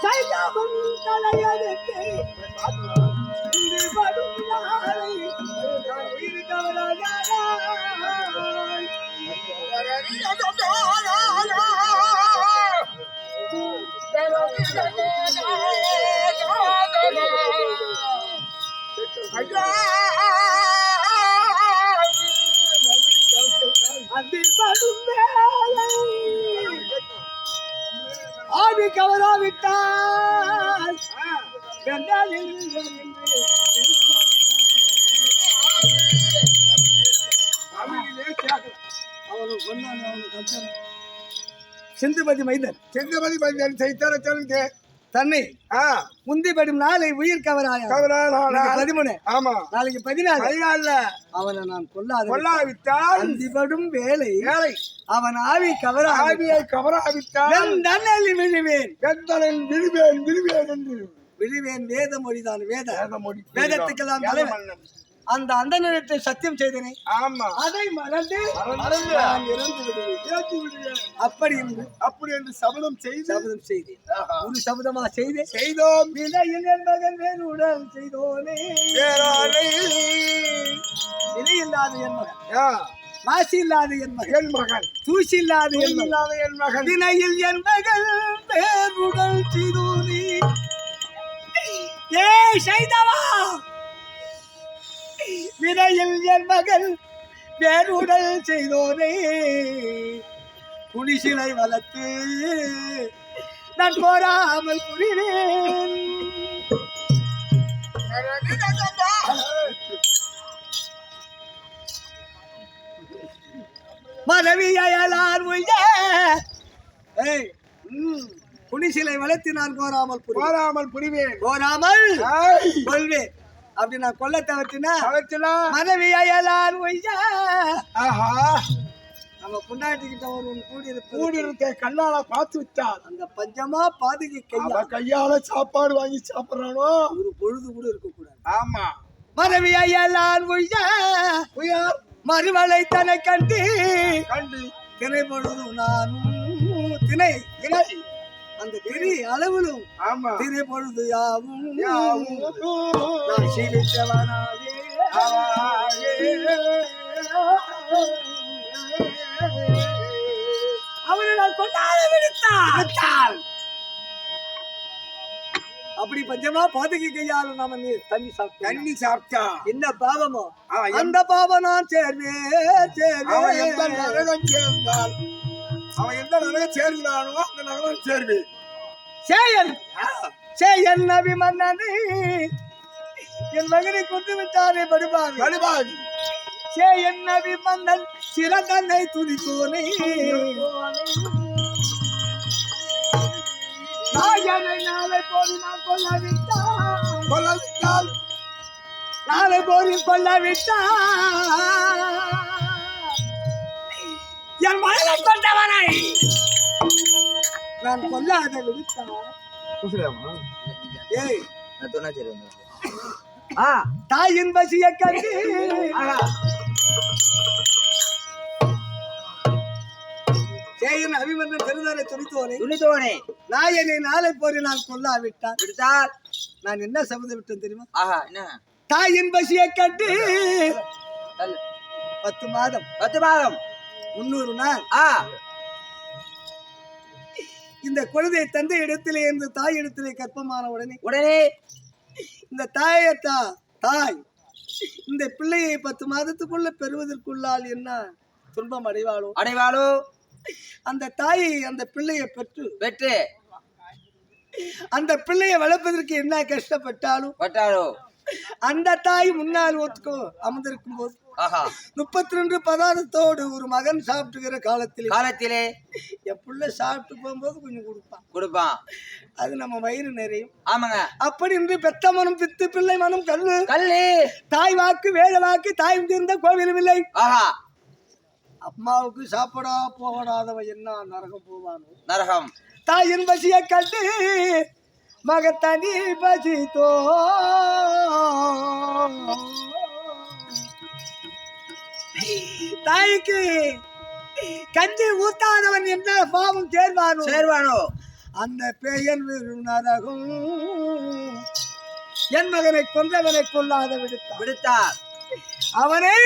செய்தவன் தலையெடுத்து இங்கு வரும் நாளை ஆவி கவராவிட்டால் சிந்துபதி மைந்தன் செய்தாரே. தன்னை முந்திப்படும் நாளை உயிர் கவராய 13 ஆமா, நாளைக்கு 14 அவனை நான் கொல்லாவிட்டால் அந்திபடும் வேலை அவன் ஆவி ஆவியை கவராவிட்டால் விழுவேன் விழுவேன் என்று விழுவேன். வேத மொழிதான் வேதமொழி. வேதத்துக்கெல்லாம் தலைவன். அந்த அந்தனத்தை சத்தியம் செய்தனே ஆமா, அதை மறந்து நான் இறந்து விடுவேன். அப்படி என்று சபதம் செய்தேன். ஒரு சபதமா செய்தோம். விலையில் என் மகன் வேறுடல் செய்தோனே. விலையில்லாத என் மகன், மாசி இல்லாத என் மகன், தூசி இல்லாத என் மகன், வினையில் என் மகள் வேறுடல் செய்தோனே. ஏ செய்தவா, வினையில் என் மகள் வேறுடல் செய்தோனே. புலிசிலை வளர்த்து நான் கோராமல் புரிவேன். மனைவி அயலார் புனிசிலை வளர்த்து நான் கோராமல் புரிவேன். கோராமல் கொள்வேன். அப்படி நான் கொல்ல தவிர்த்தினா மனைவி அயலார் நம்ம பொண்டாட்டிக்கிட்ட ஒரு கூடியிருக்க கண்ணால பார்த்து விட்டால் அந்த பஞ்சமா பாதுகை கையால சாப்பாடு வாங்கி சாப்பிடுறானோ ஒரு பொழுது கூட இருக்கக்கூடாது. ஆமா, மனைவி அயலார் மறுவலை தன்னை கண்டு தினை பொழுதும் நானும் தினை அந்த திரி அளவிலும் திரை பொழுது யாவும் நான் சீலித்தவனாலே அவனை நான் கொண்டாட விடுத்தால் அப்படி பஞ்சமா பாதுகை கையால நாம தண்ணி சாப்பிட்டா என்ன பாவமோ அந்த பாவம் நான் சேர்ந்தால் அவன் எந்த நகரம் சேர்ந்தானோ அந்த நகரம் சேர்வேன். சேயன் நபி மன்னனே என் மகனை கொண்டு விட்டாரே படுபாவி. சேயன் நபி மன்னன் சிறந்தன்னை துணித்தோனே. நாளை போது நான் கொல்லாவிட்டால் நாளை போது கொல்லாவிட்டால் என் மகளை கொண்டவனை நான் கொல்லாத விடுத்தால் தாயின் பசிய கண்டு செய்யும் அபிமன்னன் பெருதாரை துணித்தோனே துணித்தோனே நான் என்னை நாளை போரி நான் கொல்லாவிட்டால் விடுத்தால் நான் என்ன சபதம் விட்டேன் தெரியுமா? ஆஹா என்ன தாயின் பசியை கண்டு தள்ளு. 10 மாதம் 10 மாதம் 300 நாள் இந்த குழந்தை தந்தை இடத்திலே இருந்து தாய் இடத்திலே கற்பமான உடனே இந்த தாய் இந்த பிள்ளையை 10 மாதத்துக்குள்ள பெறுவதற்குள்ளால் என்ன துன்பம் அடைவாளோ அந்த தாயை அந்த பிள்ளையை பெற்று அந்த பிள்ளையை வளர்ப்பதற்கு என்ன கஷ்டப்பட்டாலோ அந்த தாய் முன்னால் ஒத்துக்கோ அமர்ந்திருக்கும் போது 32 பதார்த்தத்தோடு ஒரு மகன் சாப்பிட்டுக்கிற காலத்திலே என் பிள்ளை சாப்பிட்டு போகும்போது கொஞ்சம் கொடுப்பான் அது நம்ம வயிறு நிறையும். ஆமாங்க. அப்படி இன்று பெத்த மனம் பித்து பிள்ளை மனம் கல்லு தாய் வாக்கு வேத வாக்கு தாய் தீர்ந்த கோவிலும் இல்லை. அம்மாவுக்கு சாப்பிடா போகடாதவன் என்ன நரகம் போவானோ நரகம். தாயின் பசியை கண்டு மகத்தனி பசித்தோ தாய்க்கு கஞ்சி ஊத்தாதவன் என்ன பாவம் சேர்வானோ அந்த பெயர் நரகம். என் மகனை கொன்றவனை கொல்லாத விடுத்தார் அவனை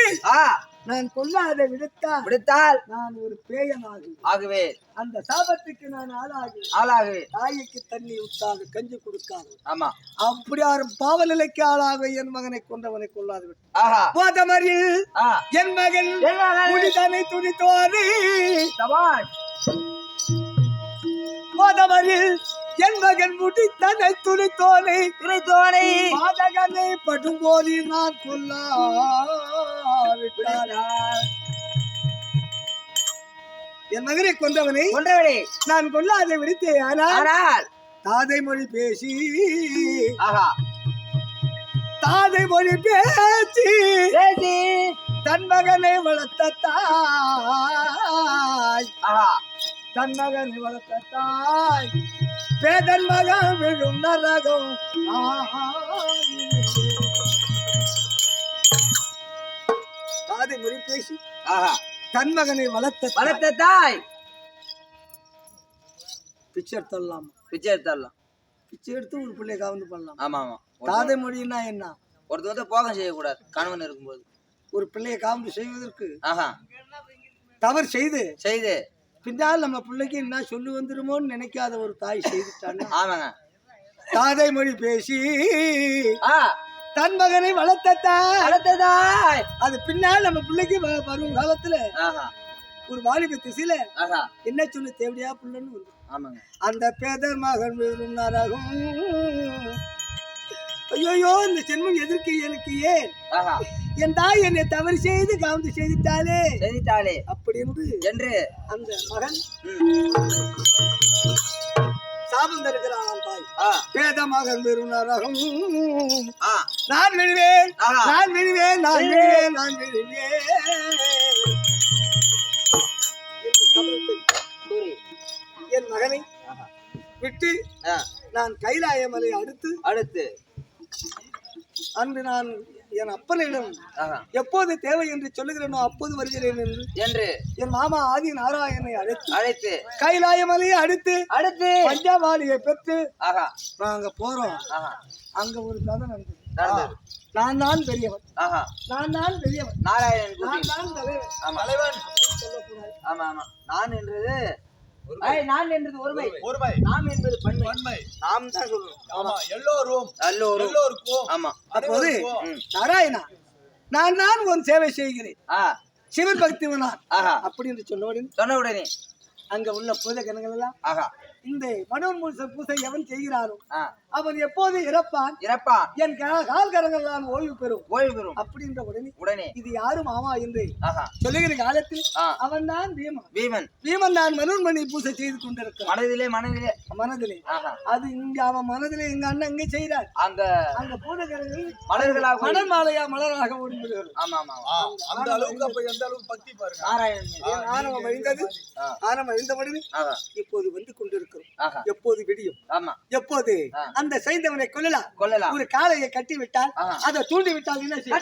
நான் கொல்லாத விடுத்தால் நான் ஒரு பேயனாகவே அந்த சாபத்துக்கு நான் ஆளாகவே தாய்க்கு தண்ணி ஊத்தாது கஞ்சி கொடுக்காது. ஆமா அப்படி பாவ நிலைக்கு ஆளாக என் மகனை கொண்டவனை கொல்லாது விட்டு என் மகன் முடிதனை துணித்தோனே என் மகன் முடித்தனை துணித்தோனை பாதகனை படும்போது நான் கொல்லாவிட்டார். என் மகனை கொண்டவனை நான் கொல்லாத விடுத்தேன். ஆனால் தாதை மொழி பேசி தன் மகனை வளர்த்த தாய் பேதன் மகன் விழும் நரகம். தாதை மொழி பேசி தன் மகனை வளர்த்த தாய் பிச்சை எடுத்துடலாம் பிச்சை எடுத்து ஒரு பிள்ளைய காவந்து பண்ணலாம். ஆமா தாதை மொழின்னா என்ன? ஒருத்தர் போகம் செய்யக்கூடாது கணவன் இருக்கும்போது ஒரு பிள்ளைய காவந்து செய்வதற்கு தவறு செய்து பின்னால் நம்ம பிள்ளைக்கு என்ன சொல்லி வந்துருமோன்னு நினைக்காத ஒரு தாய் செய்துட்டாங்க. ஆமாங்க. தாதை மொழி பேசி தன் மகனை வளர்த்த தாய் அது பின்னால் நம்ம பிள்ளைக்கு வரும் காலத்துல ஒரு வாலிப திசையில என்ன சொல்லி தேவையா பிள்ளைன்னு வந்து அந்த பேதர் மகன் வெறும் நரகம். ஐயோ இந்த ஜென்மம் எதற்கு எனக்கு ஏன் என் தாய் என்னை தவறு செய்து காவந்து செய்துட்டாளே அப்படி என்று அந்த மகன் சாபம் தருகிறான் தாய். பேத மகன் வெறும் நரகம். நான் விழுவேன் என் மகனை விட்டு நான் கைலாய மலை அடுத்து அன்று நான் என் அப்பனிடம் எப்போது தேவை என்று சொல்லுகிறேனோ அப்போது வருகிறேன் என்று என் மாமா ஆதி நாராயணனை அழைத்து கைலாய மலையை அடுத்து பஞ்சவாளியை பெற்று நாங்க போறோம். அங்க ஒரு கதை நடந்தது. நான் தான் பெரியவன் நாராயணன் தலைவன் சொல்லக்கூடாது. ஆமா நான் என்றது நான் என்றது ஒருமை நாம் என்பது பன்மை. நாம் தான் சொல்றோம். ஆமா எல்லோருக்கும். ஆமா அப்போது நாராயணா நான் உன் சேவை செய்கிறேன் சிவன் பக்திவனான் அப்படி என்று சொன்ன உடனே அங்க உள்ள பூஜை கணங்கள் எல்லாம் இந்த மனோன்மூல பூஜை எவன் செய்கிறாரோ அவன் எப்போது இறப்பான் என் கால்கரங்கள் நான் ஓய்வு பெறும் அப்படின்ற உடனே இது யாரும் ஆமா என்று சொல்லுகிற காலத்தில் அவன் தான் பீமன் நான் மனோன்மணி பூஜை செய்து கொண்டிருக்கிறான் மனதிலே அது இங்க அவன் மனதிலே எங்க அண்ணன் இங்க செய்கிறார். அங்க பூஜை கணங்கள் மலர் மாலையா மலராக ஓடுகிறது. அந்த அளவுக்கு அப்ப எந்த அளவுக்கு பக்தி பாருங்க நாராயணன் ஆரம்பம் எழுந்தபடி இப்போது வந்து கொண்டிருக்கிறோம். எப்போது விடியும் எப்போது அந்த செய்தவனை கொல்லலாம் ஒரு காளையை கட்டி விட்டால் அதை தூண்டி விட்டால் என்ன செய்ய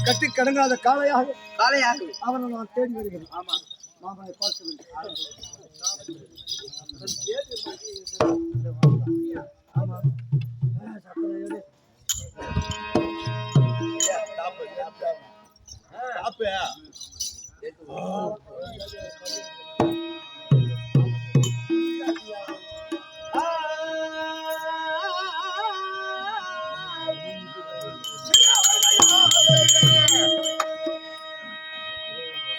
கட்டி கடங்காத காளையாக காளையாக அவனை நான் தேடி வருகிறேன். ஆமா மாமனை பார்க்க வேண்டும்.